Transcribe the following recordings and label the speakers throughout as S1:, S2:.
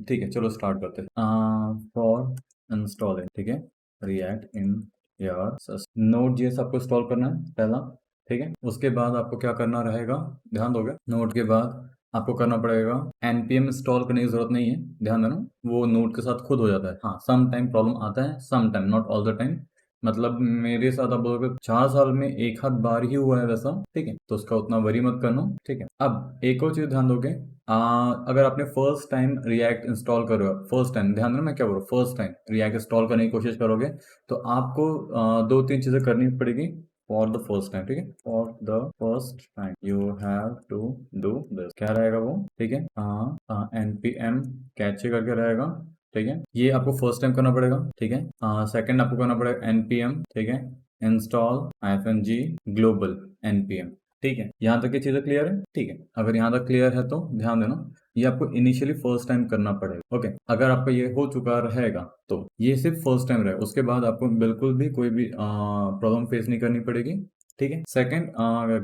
S1: ठीक है, चलो स्टार्ट करते हैं। फॉर इंस्टॉलिंग, ठीक है, react in your node JS आपको इंस्टॉल करना है पहला। ठीक है, उसके बाद आपको क्या करना रहेगा, ध्यान दोगे। नोड के बाद आपको करना पड़ेगा npm इंस्टॉल करने की जरूरत नहीं है, ध्यान देना, वो नोड के साथ खुद हो जाता है। हाँ, सम टाइम प्रॉब्लम आता है, some time, not all the time. मतलब मेरे साथ आप बोलोगे 4 साल में एक आध बार ही हुआ है वैसा, ठीक है, तो उसका उतना वरी मत करना। ठीक है, अब एक और चीज ध्यान दोगे, अगर आपने फर्स्ट टाइम रिएक्ट इंस्टॉल कर रहे हो, फर्स्ट टाइम, ध्यान देना मैं क्या बोल रहा हूँ, फर्स्ट टाइम रिएक्ट इंस्टॉल करने की कोशिश करोगे तो आपको दो तीन चीजें करनी पड़ेगी फॉर द फर्स्ट टाइम। ठीक है, for the first time you have to do this. क्या रहेगा वो, ठीक है, npm कैचे करके रहेगा। ठीक है, ये आपको फर्स्ट टाइम करना पड़ेगा। ठीक है, सेकंड आपको करना पड़ेगा npm, ठीक है, इंस्टॉल -g ग्लोबल npm। ठीक है, यहाँ तक की चीजें क्लियर है। ठीक है, अगर यहाँ तक क्लियर है तो ध्यान देना, ये आपको इनिशियली फर्स्ट टाइम करना पड़ेगा। ओके, अगर आपका ये हो चुका रहेगा तो ये सिर्फ फर्स्ट टाइम रहेगा, उसके बाद आपको बिल्कुल भी कोई भी प्रॉब्लम फेस नहीं करनी पड़ेगी। ठीक है, second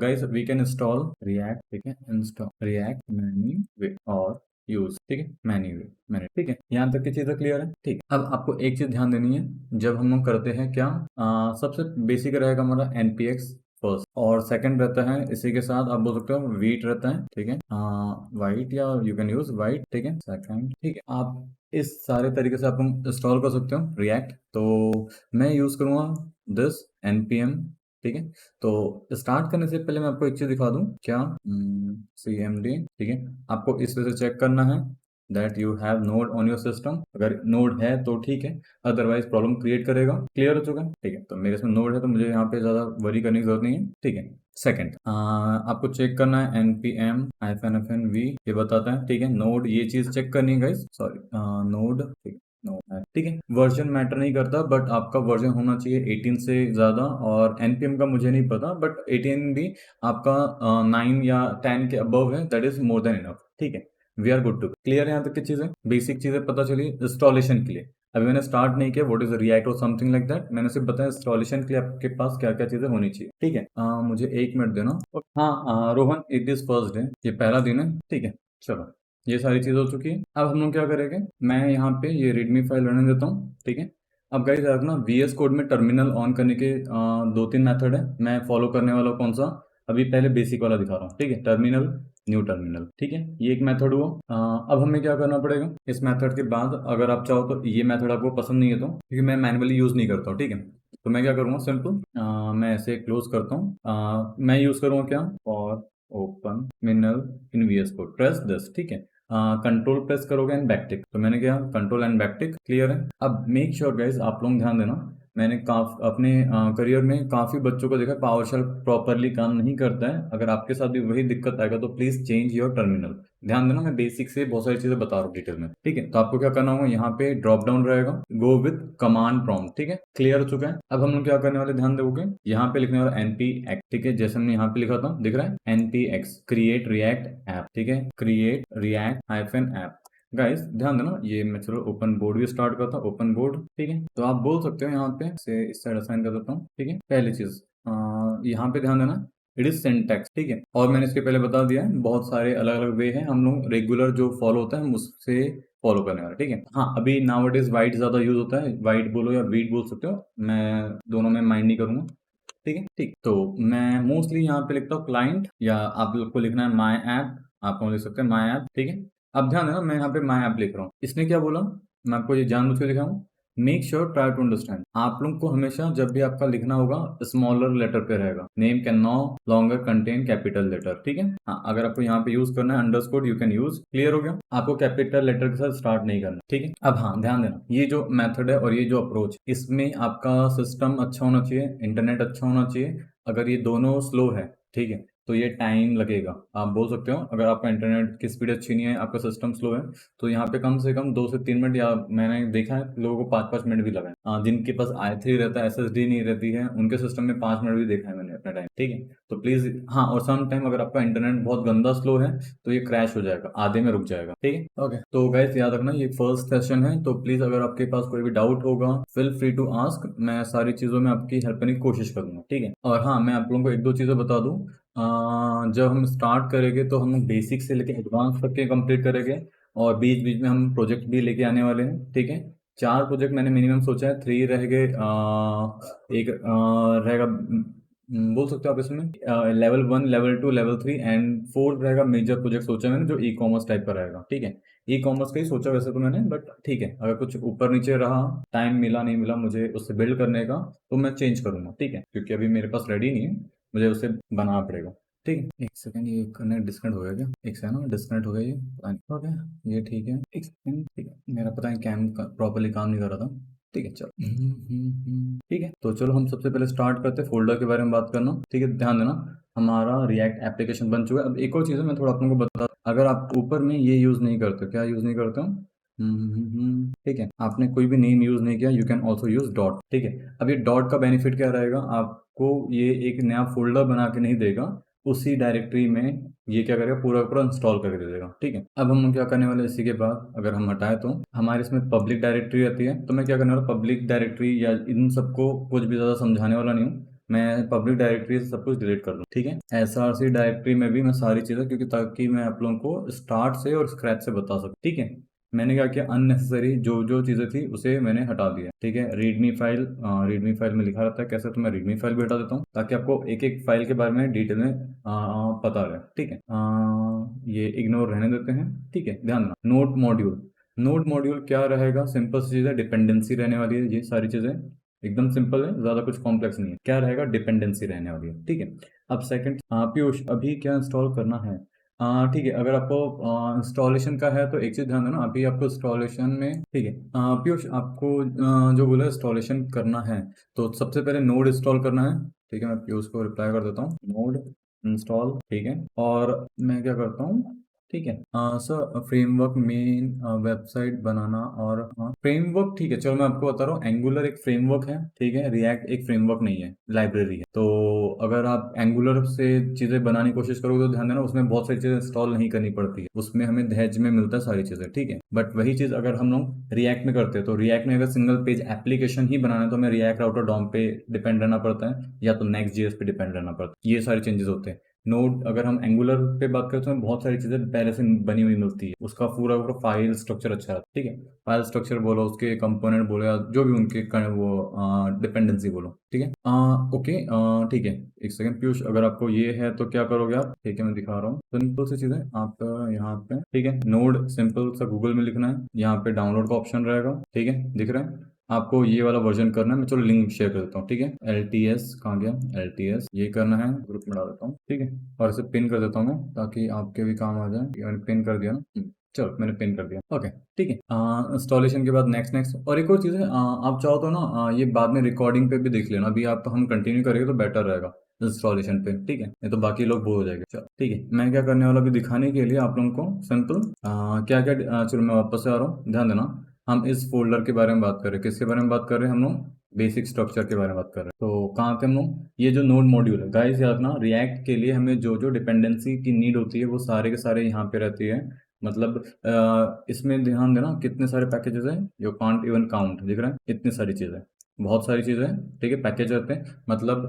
S1: guys, we can install React, ठीक है, इंस्टॉल रिएक्ट मैनी वे और यूज, ठीक है, मैनी। ठीक है, यहाँ तक की चीजें क्लियर है। ठीक, अब आपको एक चीज ध्यान देनी है, जब हम लोग करते हैं क्या, सबसे बेसिक रहेगा हमारा npx फर्स्ट, और सेकंड रहता है इसी के साथ आप बोल सकते हो वीट रहता है। ठीक है, वाइट या यू कैन यूज वाइट। ठीक है, सेकंड, ठीक है, आप इस सारे तरीके से आप इंस्टॉल कर सकते हो रिएक्ट। तो मैं यूज करूंगा दिस npm। ठीक है, तो स्टार्ट करने से पहले मैं आपको एक चीज दिखा दूं क्या, cmd। ठीक है, आपको इस वजह से चेक करना है that you have node on your system. अगर नोड है तो ठीक है, अदरवाइज प्रॉब्लम क्रिएट करेगा। क्लियर हो चुका है। ठीक है, तो मेरे इसमें नोड है तो मुझे यहाँ पे ज्यादा वरी करने की जरूरत नहीं है। ठीक है, सेकंड आपको चेक करना है npm -v, ये बताता है। ठीक है, नोड, ये चीज चेक करनी है गाइस, सॉरी, नोड, ठीक है, ठीक है, वर्जन मैटर नहीं करता, बट आपका वर्जन होना चाहिए 18 से ज्यादा, और npm का मुझे नहीं पता, बट 18 भी आपका 9 या 10 के अबव है, that is more than enough. ठीक है, we are good too. Clear है यहाँ तक की चीजें, बेसिक चीजें पता चली इंस्टॉलेशन के लिए। अभी मैंने स्टार्ट नहीं किया व्हाट इज रिएक्ट और समथिंग लाइक दैट, मैंने सिर्फ बताया इंस्टॉलेशन के लिए आपके पास क्या क्या चीजें होनी चाहिए। ठीक है, मुझे 1 मिनट देना। हाँ, Rohan, it is first day, ये पहला दिन है। ठीक है, चलो, ये सारी चीज हो चुकी है। अब हम लोग क्या करेंगे, मैं यहाँ पे ये रीडमी फाइल रहने देता हूँ। ठीक है, अब गाइस ना VS कोड में टर्मिनल ऑन करने के दो तीन मेथड है, मैं फॉलो करने वाला हूँ कौन सा, अभी पहले बेसिक वाला दिखा रहा हूँ। ठीक है, टर्मिनल, न्यू टर्मिनल। ठीक है, ये एक मेथड हुआ। अब हमें क्या करना पड़ेगा, इस मेथड के बाद अगर आप चाहो तो, ये मेथड आपको पसंद नहीं है तो, क्योंकि मैं मैनुअली यूज नहीं करता हूँ। ठीक है, तो मैं क्या करूँगा, सिंपल, मैं ऐसे क्लोज करता हूँ, मैं यूज करूँगा क्या, और open terminal in VS code, press this. ठीक है, कंट्रोल प्रेस करोगे एंड बैकटिक, तो मैंने क्या, कंट्रोल एंड बैकटिक। क्लियर है। अब मेक श्योर गाइज, आप लोग ध्यान देना, मैंने अपने करियर में काफी बच्चों को देखा पावरशेल प्रॉपरली काम नहीं करता है। अगर आपके साथ भी वही दिक्कत आएगा तो प्लीज चेंज योर टर्मिनल। ध्यान देना, मैं बेसिक से बहुत सारी चीजें बता रहा हूँ डिटेल में। ठीक है, तो आपको क्या करना होगा, यहाँ पे ड्रॉप डाउन रहेगा, गो विद कमांड प्रॉम्प्ट। ठीक है, क्लियर हो चुका है। अब हम लोग क्या करने वाले, ध्यान दोगे, यहाँ पे लिखने वाला npx। ठीक है, जैसे हमने यहाँ पे लिखा था, दिख रहा है npx क्रिएट रिएक्ट ऐप। ठीक है, क्रिएट रिएक्ट -ऐप। गाइस ध्यान देना, ये मैं चलो ओपन बोर्ड भी स्टार्ट करता हूँ, ओपन बोर्ड। ठीक है, तो आप बोल सकते हो यहाँ पे से इस साइड असाइन कर देता हूँ। ठीक है, पहली चीज यहाँ पे ध्यान देना, इट इज सिंटैक्स। ठीक है, और मैंने इसके पहले बता दिया है, बहुत सारे अलग अलग वे हैं, हम लोग रेगुलर जो फॉलो होता है हम उससे फॉलो करने वाले। ठीक है, हाँ, अभी नाउअडेज वाइट ज्यादा यूज होता है, वाइट बोलो या वीट बोल सकते हो, मैं दोनों में माइंड नहीं करूंगा। ठीक है, ठीक, तो मैं मोस्टली यहाँ पे लिखता हूँ क्लाइंट, या आप लोग को लिखना है माई ऐप, आप लोग लिख सकते हैं माई ऐप। ठीक है, अब ध्यान देना, मैं यहाँ पे माई ऐप लिख रहा हूँ, इसने क्या बोला, मैं आपको ये जानबूझ के लिखा हूँ, make sure try to understand. आप लोग को हमेशा जब भी आपका लिखना होगा स्मॉलर लेटर पे रहेगा, name can no longer contain capital letter. ठीक है, हाँ, अगर आपको यहाँ पे यूज करना है underscore, you can use. Clear हो गया, आपको कैपिटल लेटर के साथ स्टार्ट नहीं करना। ठीक है, अब हाँ, ध्यान देना, ये जो मेथड है और ये जो अप्रोच, इसमें आपका सिस्टम अच्छा होना चाहिए, इंटरनेट अच्छा होना चाहिए। अगर ये दोनों स्लो है, ठीक है, तो ये टाइम लगेगा। आप बोल सकते हो अगर आपका इंटरनेट की स्पीड अच्छी नहीं है, आपका सिस्टम स्लो है, तो यहाँ पे कम से कम 2 से 3 मिनट, या मैंने देखा है लोगों को 5-5 मिनट भी लगा है। जिनके पास i3 रहता है, SSD नहीं रहती है, उनके सिस्टम में 5 मिनट भी देखा है मैंने अपने टाइम। ठीक है, तो प्लीज, हाँ, और सम टाइम अगर आपका इंटरनेट बहुत गंदा स्लो है तो ये क्रैश हो जाएगा, आधे में रुक जाएगा। ठीक है, ओके, तो गाइस याद रखना ये फर्स्ट सेशन है, तो प्लीज अगर आपके पास कोई भी डाउट होगा, फील फ्री टू आस्क, मैं सारी चीजों में आपकी हेल्प करने की कोशिश करूंगा। ठीक है, और हाँ, मैं आप लोगों को एक दो चीजें बता दूं, जब हम स्टार्ट करेंगे तो हम बेसिक से लेके एडवांस तक के कंप्लीट करेंगे, और बीच बीच में हम प्रोजेक्ट भी लेके आने वाले हैं, ठीक है। 4 प्रोजेक्ट मैंने मिनिमम सोचा है, 3 रह गए, एक रहेगा, बोल सकते हो आप इसमें लेवल 1, लेवल 2, लेवल 3 एंड 4 रहेगा मेजर प्रोजेक्ट सोचा मैंने, जो ई कॉमर्स टाइप का रहेगा, ठीक है। ई कॉमर्स का ही सोचा वैसे तो मैंने, बट ठीक है, अगर कुछ ऊपर नीचे रहा, टाइम मिला नहीं मिला मुझे उससे बिल्ड करने का, तो मैं चेंज करूंगा, ठीक है, क्योंकि अभी मेरे पास रेडी नहीं है, मुझे उसे बनाना पड़ेगा, ठीक है। एक सेकंड, ये कनेक्ट डिस्कनेक्ट हो गया क्या? एक सेकंड ना, डिस्कनेक्ट हो गया ये, हो गया ये, ठीक है। एक सेकंड, ठीक है, मेरा पता है कैम प्रॉपरली काम नहीं कर रहा था, ठीक है चलो। ठीक है, तो चलो हम सबसे पहले स्टार्ट करते हैं फोल्डर के बारे में बात करना, ठीक है। ध्यान देना, हमारा रिएक्ट एप्लीकेशन बन चुका है। अब एक और चीज़ है, मैं थोड़ा आप लोगों को बता, अगर आप ऊपर में ये यूज़ नहीं करते, क्या यूज़ नहीं करते हो, ठीक है, आपने कोई भी नेम यूज़ नहीं किया, you can also use dot, ठीक है। अब ये डॉट का बेनिफिट क्या रहेगा, आपको ये एक नया फोल्डर बना के नहीं देगा, उसी डायरेक्टरी में ये क्या करेगा, पूरा पूरा इंस्टॉल करके दे देगा, ठीक है। अब हम क्या करने वाले हैं, इसी के बाद अगर हम हटाए तो हमारे इसमें पब्लिक डायरेक्टरी आती है, तो मैं क्या करने वाला, पब्लिक डायरेक्टरी या इन सबको कुछ भी ज़्यादा समझाने वाला नहीं हूँ, मैं पब्लिक डायरेक्टरी से सब कुछ डिलीट कर दूँ, ठीक है। SRC डायरेक्टरी में भी मैं सारी चीज़ें, क्योंकि ताकि मैं आप लोगों को स्टार्ट से और स्क्रैच से बता सकूँ, ठीक है। मैंने क्या किया, अननेसेसरी जो जो चीज़ें थी उसे मैंने हटा दिया, ठीक है। रीडमी फाइल में लिखा रहता है कैसे, तो मैं रीडमी फाइल भी हटा देता हूँ, ताकि आपको एक एक फाइल के बारे में डिटेल में पता रहे, ठीक है। ये इग्नोर रहने देते हैं, ठीक है। ध्यान देना, नोड मॉड्यूल क्या रहेगा, सिंपल सी चीज़ है, डिपेंडेंसी रहने वाली है, ये सारी चीज़ें एकदम सिंपल है, ज़्यादा कुछ कॉम्प्लेक्स नहीं है, क्या रहेगा, डिपेंडेंसी रहने वाली है, ठीक है। अब सेकंड, पीयूष अभी क्या इंस्टॉल करना है, ठीक है, अगर आपको इंस्टॉलेशन का है तो एक चीज़ ध्यान देना, अभी आपको इंस्टॉलेशन में, ठीक है, पीयूष आपको जो बोला इंस्टॉलेशन करना है, तो सबसे पहले नोड इंस्टॉल करना है, ठीक है। मैं पीयूष को रिप्लाई कर देता हूँ, नोड इंस्टॉल, ठीक है। और मैं क्या करता हूँ, ठीक है, सर फ्रेमवर्क मेन वेबसाइट बनाना, और फ्रेमवर्क, ठीक है, चलो मैं आपको बता रहा हूँ, एंगुलर एक फ्रेमवर्क है, ठीक है, रिएक्ट एक फ्रेमवर्क नहीं है, लाइब्रेरी है। तो अगर आप एंगुलर से चीज़ें बनाने की कोशिश करोगे तो ध्यान देना, उसमें बहुत सारी चीज़ें इंस्टॉल नहीं करनी पड़ती है, उसमें हमें दहेज में मिलता है सारी चीज़ें, ठीक है। बट वही चीज़ अगर हम लोग रिएक्ट में करते हैं, तो रिएक्ट में अगर सिंगल पेज एप्लीकेशन ही बनाना है, तो हमें रिएक्ट राउटर डॉम पे डिपेंड रहना पड़ता है, या तो नेक्स्ट जेएस पे डिपेंड रहना पड़ता है, ये सारे चेंजेस होते हैं। नोड, अगर हम एंगुलर पे बात करते हैं, बहुत सारी चीज़ें पहले से बनी हुई मिलती है, उसका पूरा पूरा फाइल स्ट्रक्चर अच्छा है, ठीक है। फाइल स्ट्रक्चर बोलो, उसके कंपोनेंट बोलो, या जो भी उनके वो डिपेंडेंसी बोलो, ठीक है। ओके, ठीक है। एक सेकंड पीयूष, अगर आपको ये है तो क्या करोगे आप, ठीक है, मैं दिखा रहा हूँ, सिंपल सी चीज़ें आप यहाँ पे, ठीक है, नोड सिंपल सा गूगल में लिखना है, यहाँ पे डाउनलोड का ऑप्शन रहेगा, ठीक है, दिख रहा है आपको, ये वाला वर्जन करना है, मैं चलो लिंक शेयर कर देता हूँ, ठीक है। LTS कहाँ गया, LTS ये करना है, ग्रुप में डाल देता हूँ, ठीक है, और इसे पिन कर देता हूँ मैं, ताकि आपके भी काम आ जाए। मैंने पिन कर दिया ना, चलो मैंने पिन कर दिया, ओके, ठीक है। इंस्टॉलेशन के बाद नेक्स्ट नेक्स्ट, और एक और चीज़ है, आप चाहो तो ना ये बाद में रिकॉर्डिंग पे भी देख लेना, अभी आप हम कंटिन्यू करेंगे तो बेटर रहेगा इंस्टॉलेशन पे, ठीक है, नहीं तो बाकी लोग बोर हो जाएंगे। चलो ठीक है, मैं क्या करने वाला अभी दिखाने के लिए आप लोगों को सिंपल क्या क्या, चलो मैं वापस से आ रहा हूँ, ध्यान देना, हम इस फोल्डर के बारे में बात कर रहे हैं, किसके बारे में बात कर रहे हैं हम लोग, बेसिक स्ट्रक्चर के बारे में बात कर रहे हैं। तो कहाँ पे हम लोग, ये जो नोड मॉड्यूल है गाइस, याद रखना, रिएक्ट के लिए हमें जो जो डिपेंडेंसी की नीड होती है वो सारे के सारे यहाँ पे रहती है, मतलब इसमें ध्यान देना कितने सारे पैकेजेस हैं, यू कांट इवन काउंट, दिख रहा है इतनी सारी चीज़ें, बहुत सारी चीज़ें हैं, ठीक है। पैकेज रहते हैं, मतलब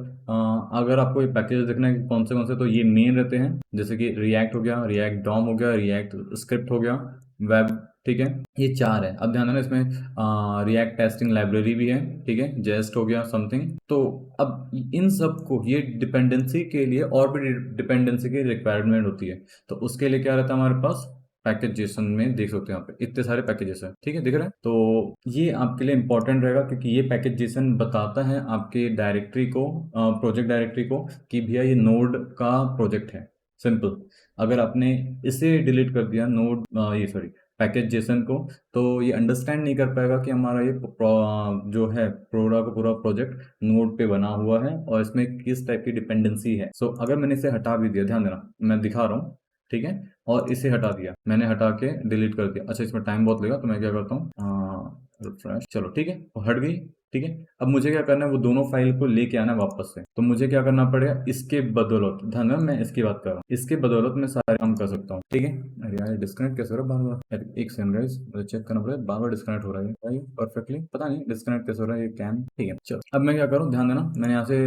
S1: अगर आपको ये पैकेज देखना है कि कौन से, तो ये मेन रहते हैं, जैसे कि रिएक्ट हो गया, रिएक्ट डॉम हो गया, रिएक्ट स्क्रिप्ट हो गया, वेब, ठीक है, ये 4 है। अब ध्यान देना, इसमें रिएक्ट टेस्टिंग लाइब्रेरी भी है, ठीक है, जेस्ट हो गया समथिंग। तो अब इन सब को, ये डिपेंडेंसी के लिए और भी डिपेंडेंसी की रिक्वायरमेंट होती है, तो उसके लिए क्या रहता है हमारे पास, पैकेज जेसन में देख सकते हैं, यहाँ पे इतने सारे पैकेजेस हैं, ठीक है, दिख रहा है। तो ये आपके लिए इंपॉर्टेंट रहेगा, क्योंकि ये पैकेज जेसन बताता है आपके डायरेक्टरी को, प्रोजेक्ट डायरेक्टरी को, कि भैया ये नोड का प्रोजेक्ट है, सिंपल। अगर आपने इसे डिलीट कर दिया, नोड ये सॉरी पैकेज जेसन को, तो ये अंडरस्टैंड नहीं कर पाएगा कि हमारा ये जो है पूरा का पूरा प्रोजेक्ट नोड पे बना हुआ है, और इसमें किस टाइप की डिपेंडेंसी है। सो अगर मैंने इसे हटा भी दिया, ध्यान देना मैं दिखा रहा हूँ, ठीक है, और इसे हटा दिया, मैंने हटा के डिलीट कर दिया, अच्छा इसमें टाइम बहुत लगेगा, तो मैं क्या करता हूँ, रिफ्रेश, चलो ठीक है, वो हट गई, ठीक है। अब मुझे क्या करना है, वो दोनों फाइल को लेके आना है वापस से। तो मुझे क्या करना पड़ेगा, इसके बदौलत, ध्यान देना मैं इसकी बात कर रहा हूँ, इसके बदौलत मैं सारे काम कर सकता हूँ, ठीक है। अरे यार डिस्कनेक्ट कैसे हो रहा है बार बार, एक सेकंड गाइस, मुझे चेक करना पड़ेगा, बार बार डिस्कनेक्ट हो रहा है भाई परफेक्टली, पता नहीं डिस्कनेक्ट कैसे हो रहा है ये कैम, ठीक है। चलो अब मैं क्या करूँ, ध्यान देना मैंने यहाँ से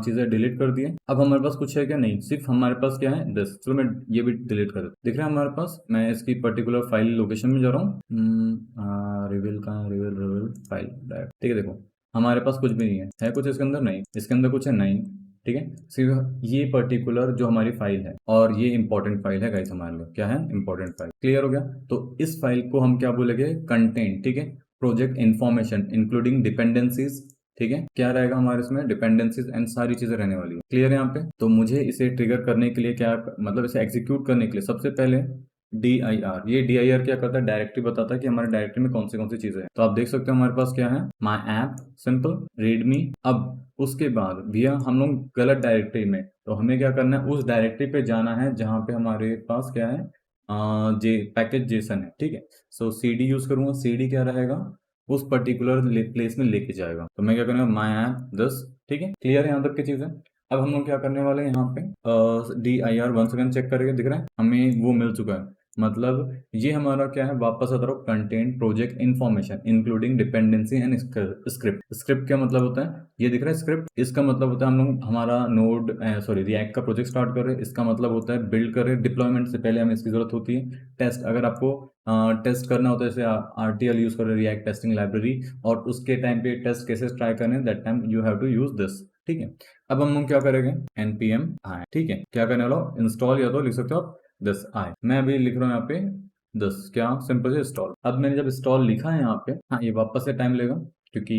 S1: चीजें डिलीट कर दी है। अब हमारे पास कुछ है क्या, नहीं, सिर्फ हमारे पास क्या है दिस। चलो मैं ये भी डिलीट कर देता, दिख रहा है हमारे पास, मैं इसकी पर्टिकुलर फाइल लोकेशन में जा रहा हूँ, रिवील कहाँ, रिवील फाइल, ठीक है। देखो हमारे पास कुछ भी नहीं है कुछ इसके अंदर, नहीं इसके अंदर कुछ है नहीं, ठीक है। सिर्फ ये पर्टिकुलर जो हमारी फाइल है, और ये इंपॉर्टेंट फाइल है गाइस हमारे लिए, क्या है, इंपॉर्टेंट फाइल, क्लियर हो गया। तो इस फाइल को हम क्या बोलेंगे, कंटेंट, ठीक है, प्रोजेक्ट इन्फॉर्मेशन इंक्लूडिंग डिपेंडेंसीज, ठीक है। क्या रहेगा हमारे इसमें, डिपेंडेंसीज एंड सारी चीजें रहने वाली है, क्लियर है यहाँ पे। तो मुझे इसे ट्रिगर करने के लिए क्या, मतलब इसे एग्जीक्यूट करने के लिए सबसे पहले dir, ये dir क्या करता है, डायरेक्टरी बताता है कि हमारे डायरेक्टरी में कौन सी चीजें हैं। तो आप देख सकते हो हमारे पास क्या है, माई ऐप, सिंपल, रीडमी। अब उसके बाद भैया हम लोग गलत डायरेक्टरी में, तो हमें क्या करना है, उस डायरेक्टरी पे जाना है जहां पे हमारे पास क्या है, पैकेज जेसन है, ठीक है। सो cd यूज करूंगा, cd क्या रहेगा, उस पर्टिकुलर प्लेस में लेके जाएगा। तो मैं क्या करूंगा, माई ऐप 10, ठीक है, क्लियर है यहाँ तक की चीजें। अब हम लोग क्या करने वाले हैं, यहाँ पे dir 1 सेकंड चेक करके, दिख रहा है हमें वो मिल चुका है। मतलब ये हमारा क्या है, वापस आता रहो, content project information including dependency and script. Script क्या मतलब होता है, ये दिख रहा है स्क्रिप्ट, इसका मतलब होता है हम लोग हमारा नोड सॉरी रिएक्ट का प्रोजेक्ट स्टार्ट कर रहे हैं, इसका मतलब होता है बिल्ड कर रहे हैं, डिप्लॉयमेंट से पहले हमें इसकी जरूरत होती है। टेस्ट, अगर आपको टेस्ट करना होता है, जैसे RTL यूज कर रहे हैं, रिएक्ट टेस्टिंग लाइब्रेरी, और उसके टाइम पे टेस्ट केसेस ट्राई करने, that time you have to use this, ठीक है। अब हम लोग क्या करेंगे, npm i, ठीक है, क्या करने वाला, इंस्टॉल, या तो लिख सकते हो आप दिस आई, मैं अभी लिख रहा हूँ यहाँ पे दिस, क्या सिंपल से इंस्टॉल। अब मैंने जब इंस्टॉल लिखा है यहाँ पे, हाँ ये वापस से टाइम लेगा, क्योंकि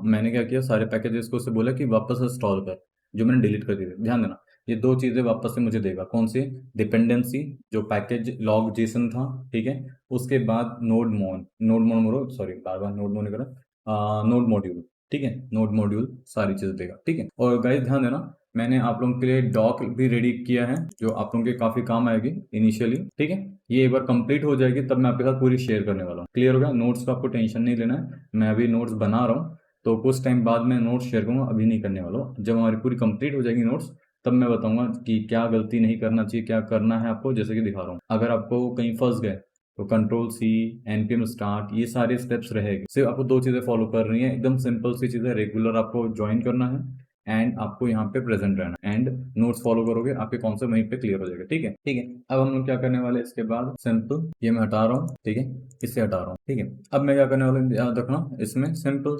S1: मैंने क्या किया, सारे पैकेजेस को उससे बोला कि वापस इंस्टॉल कर, जो मैंने डिलीट कर दिए। ध्यान देना ये दो चीजें वापस से मुझे देगा, कौन सी, डिपेंडेंसी, जो पैकेज लॉग जेसन था, ठीक है। उसके बाद नोड सॉरी बार बार नोड मोन नहीं करा, नोड मॉड्यूल, ठीक है, नोड मॉड्यूल सारी चीजें देगा, ठीक है। और गाइस ध्यान देना, मैंने आप लोगों के लिए डॉक भी रेडी किया है, जो आप लोगों के काफी काम आएगी इनिशियली, ठीक है। ये एक बार कंप्लीट हो जाएगी तब मैं आपके साथ पूरी शेयर करने वाला हूँ, क्लियर हो गया। नोट्स का आपको टेंशन नहीं लेना है, मैं अभी नोट्स बना रहा हूँ, तो कुछ टाइम बाद मैं नोट्स शेयर करूंगा, अभी नहीं करने वाला हूँ। जब हमारी पूरी कंप्लीट हो जाएगी नोट्स, तब मैं बताऊंगा कि क्या गलती नहीं करना चाहिए, क्या करना है आपको, जैसे कि दिखा रहा हूँ। अगर आपको कहीं फंस गए तो Ctrl+C, npm स्टार्ट, ये सारे स्टेप्स रहेंगे। सिर्फ आपको दो चीजें फॉलो कर रही है, एकदम सिंपल सी चीजें, रेगुलर आपको ज्वाइन करना है, एंड आपको यहाँ पे प्रेजेंट रहना है, एंड नोट्स फॉलो करोगे, आपके कॉन्सेप्ट वहीं पे क्लियर हो जाएगा, ठीक है, ठीक है। अब हम लोग क्या करने वाले हैं, इसके बाद सिंपल, ये मैं हटा रहा हूँ, ठीक है, इससे हटा रहा हूँ, ठीक है। अब मैं क्या करने वाला हूँ, याद रखना इसमें सिंपल,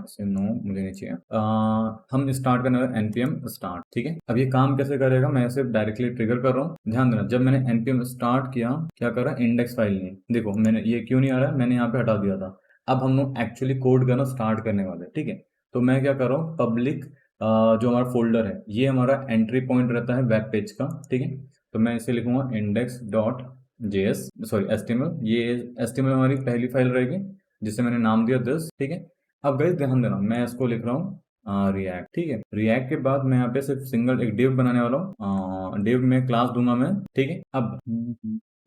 S1: इसे नो मुझे नहीं चाहिए, हम स्टार्ट करने वाले npm स्टार्ट, ठीक है। अब ये काम कैसे करेगा, मैं इसे डायरेक्टली ट्रिगर कर रहा हूँ। ध्यान देना, जब मैंने npm स्टार्ट किया, क्या कर रहा है, इंडेक्स फाइल नहीं, देखो मैंने ये क्यों नहीं आ रहा है, मैंने यहाँ पे हटा दिया था। अब हम लोग एक्चुअली कोड करना स्टार्ट करने वाले, ठीक है। तो मैं क्या कर रहा हूँ, पब्लिक जो हमारा फोल्डर है, ये हमारा एंट्री पॉइंट रहता है वेब पेज का, ठीक है। तो मैं इसे लिखूंगा index.js, सॉरी HTML, ये HTML हमारी पहली फाइल रहेगी, जिसे मैंने नाम दिया दिस, ठीक है। अब गाइस ध्यान देना, मैं इसको लिख रहा हूँ रिएक्ट, ठीक है। रिएक्ट के बाद मैं यहाँ पे सिर्फ सिंगल एक डिव बनाने वाला हूँ, डिव में क्लास दूंगा मैं, ठीक है। अब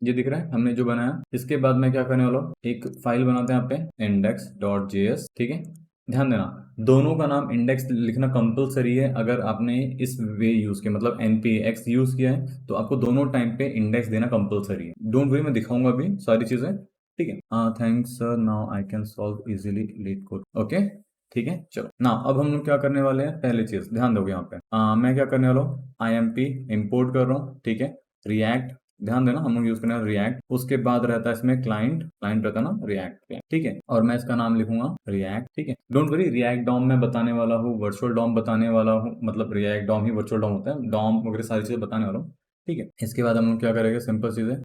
S1: ये दिख रहा है हमने जो बनाया, इसके बाद मैं क्या करने वाला हूँ, एक फाइल बनाते हैं यहाँ पे index.js, ठीक है। ध्यान देना, दोनों का नाम इंडेक्स लिखना कंपलसरी है। अगर आपने इस वे यूज किया, मतलब npx यूज किया है, तो आपको दोनों टाइम पे इंडेक्स देना कंपलसरी है। डोंट वरी, मैं दिखाऊंगा भी सारी चीजें, ठीक है। Thanks sir, now I can solve easily leet code, okay, ठीक है। चलो ना, अब हम लोग क्या करने वाले हैं, पहले चीज ध्यान दोगे यहाँ पे, मैं क्या करने वाला हूँ, imp इंपोर्ट कर रहा हूँ, ठीक है। रिएक्ट, ध्यान देना हम लोग यूज करना है रिएक्ट, उसके बाद रहता है इसमें क्लाइंट, क्लाइंट रहता है ना रिएक्ट, ठीक है। और मैं इसका नाम लिखूंगा रिएक्ट, ठीक है। डोंट वरी, रिएक्ट डॉम मैं बताने वाला हूँ, वर्चुअल डॉम बताने वाला हूँ, मतलब रिएक्ट डॉम ही वर्चुअल डॉम होता है, डॉम वगैरह सारी चीजें बताने वाला हूँ, ठीक है। इसके बाद हम लोग क्या करेंगे, सिंपल चीजें,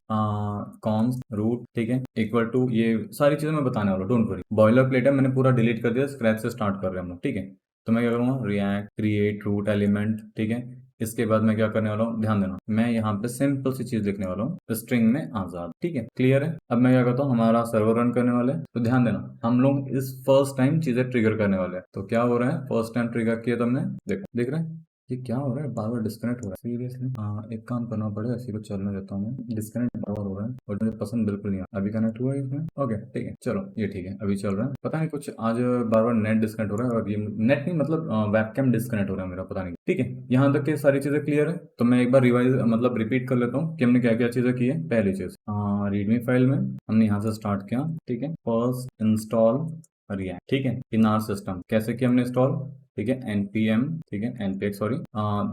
S1: कॉन्स रूट, ठीक है, इक्वल टू, ये सारी चीजें मैं बताने वाला हूँ, डोंट वरी। बॉयलर प्लेट है, मैंने पूरा डिलीट कर दिया, स्क्रैच से स्टार्ट कर रहे हैं हम लोग, ठीक है। तो मैं क्या करूंगा, रिएक्ट क्रिएट रूट एलिमेंट, ठीक है। इसके बाद मैं क्या करने वाला हूँ, ध्यान देना, मैं यहाँ पे सिंपल सी चीज लिखने वाला हूँ, स्ट्रिंग में आजाद, ठीक है, क्लियर है। अब मैं क्या करता हूँ, हमारा सर्वर रन करने वाले हैं, तो ध्यान देना हम लोग इस फर्स्ट टाइम चीजें ट्रिगर करने वाले हैं। तो क्या हो रहा है, फर्स्ट टाइम ट्रिगर किया तुमने, देखो दिख रहा है, ये क्या हो रहा है, बार बार डिस्कनेक्ट हो रहा है सीरियसली। एक काम करना पड़ेगा, इसी को चलने देता हूँ मैं। डिस्कनेक्ट बार बार हो रहा है और मुझे पसंद बिल्कुल नहीं है। अभी कनेक्ट हुआ है इसमें, ओके ठीक है, चलो ये ठीक है, अभी चल रहा है। पता नहीं कुछ आज बार बार नेट डिस्कनेक्ट हो रहा है, और ये नेट नहीं मतलब वेबकैम डिस्कनेक्ट हो रहा है मेरा, पता नहीं। ठीक है, यहाँ तक की सारी चीजें क्लियर है। तो मैं एक बार रिवाइज मतलब रिपीट कर लेता हूँ कि हमने क्या क्या चीजें की है। पहली चीज, रीडमी फाइल में हमने यहाँ से स्टार्ट किया, ठीक है। फर्स्ट इंस्टॉल रिएक्ट, ठीक है, इन आवर सिस्टम। कैसे किया हमने इंस्टॉल, ठीक है, npm, ठीक है, npx सॉरी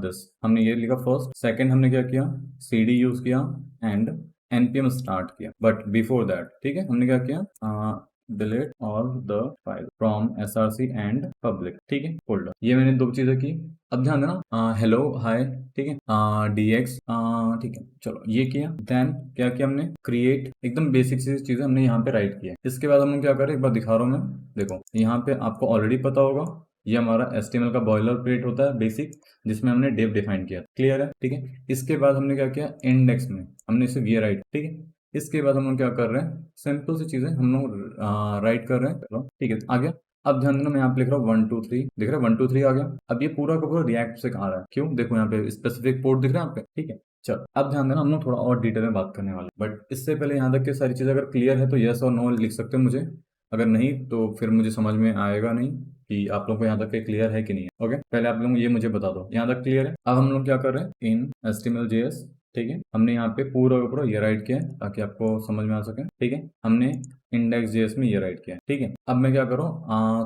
S1: दिस हमने ये लिखा फर्स्ट। सेकंड हमने क्या किया, cd यूज किया एंड npm स्टार्ट किया। बट बिफोर दैट, ठीक है, हमने क्या किया, delete all the file from src and public, ठीक है, फोल्डर। ये मैंने दो चीजें की। अब ध्यान देना, हेलो हाय, ठीक है, dx, ठीक है, चलो ये किया। देन क्या किया हमने, क्रिएट, एकदम बेसिक सी चीजें हमने यहाँ पे राइट किया। इसके बाद हमने क्या करें, एक बार दिखा रहा हूँ मैं। देखो यहाँ पे आपको ऑलरेडी पता होगा, ये हमारा HTML का बॉयलर प्लेट होता है बेसिक, जिसमें हमने डिव डिफाइन किया, क्लियर है, ठीक है। इसके बाद हमने क्या किया, इंडेक्स में हमने इसे ये राइट, ठीक है। इसके बाद हम लोग क्या कर रहे हैं, सिंपल सी चीजें हम लोग राइट कर रहे हैं, चलो ठीक है, आ गया। अब ध्यान देना, मैं यहाँ पे लिख रहा हूँ 1 2 3, दिख रहा है 1 2 3 आ गया। अब ये पूरा का पूरा रिएक्ट से आ रहा है, क्यों, देखो यहाँ पे स्पेसिफिक पोर्ट दिख रहा है यहाँ पे, ठीक है। चलो अब ध्यान देना, हम लोग थोड़ा और डिटेल में बात करने वाले, बट इससे पहले यहाँ तक की सारी चीजें अगर क्लियर है तो यस और नो लिख सकते हो मुझे। अगर नहीं तो फिर मुझे समझ में आएगा नहीं कि आप लोगों को यहाँ तक क्लियर है कि नहीं है। ओके, पहले आप लोग ये मुझे बता दो, यहाँ तक क्लियर है। अब हम लोग क्या कर रहे हैं, इन HTML.js, ठीक है, हमने यहाँ पे पूरा का पूरा ये राइट किया है ताकि आपको समझ में आ सके, ठीक है। हमने index.js में ये राइट किया है, ठीक है। अब मैं क्या करूँ,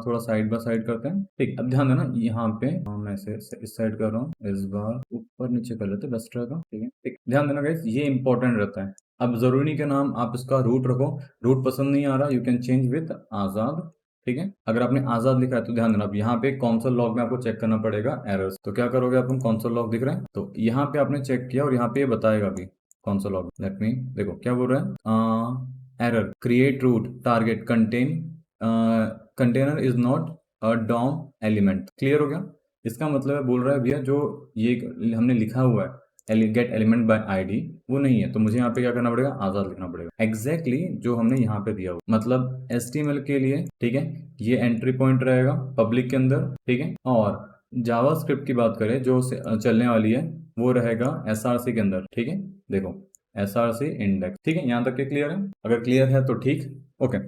S1: थोड़ा साइड बाय साइड करते हैं, ठीक। अब ध्यान देना, यहाँ पे मैं इसे इस साइड कर रहा हूँ, इस बार ऊपर नीचे कर लेते बेस्ट रहेगा, ठीक है, ठीक। ध्यान देना गाइस, ये इंपॉर्टेंट रहता है। अब जरूरी नहीं के नाम आप इसका रूट रखो, रूट पसंद नहीं आ रहा, यू कैन चेंज विद आजाद, ठीक है। अगर आपने आजाद लिखा है तो ध्यान देना, अब यहाँ पे कंसोल लॉग में आपको चेक करना पड़ेगा एरर्स। तो क्या करोगे, आप कंसोल लॉग दिख रहा है, तो यहाँ पे आपने चेक किया और यहाँ पे ये बताएगा भी कंसोल लॉग। लेट मी देखो क्या बोल रहा है, error create root target contain container is not a DOM element. Clear हो गया, इसका मतलब है, बोल रहा है भैया जो ये हमने लिखा हुआ है गेट एलिमेंट बाय आईडी, वो नहीं है। तो मुझे यहाँ पे क्या करना पड़ेगा, आजाद लिखना पड़ेगा, एग्जैक्टली जो हमने यहाँ पे दिया हुआ, मतलब HTML के लिए, ठीक है। ये एंट्री पॉइंट रहेगा पब्लिक के अंदर, ठीक है। और जावास्क्रिप्ट की बात करें जो चलने वाली है, वो रहेगा SRC के अंदर, ठीक है। देखो SRC इंडेक्स, ठीक है, यहाँ तक के क्लियर है। अगर क्लियर है तो ठीक, ओके।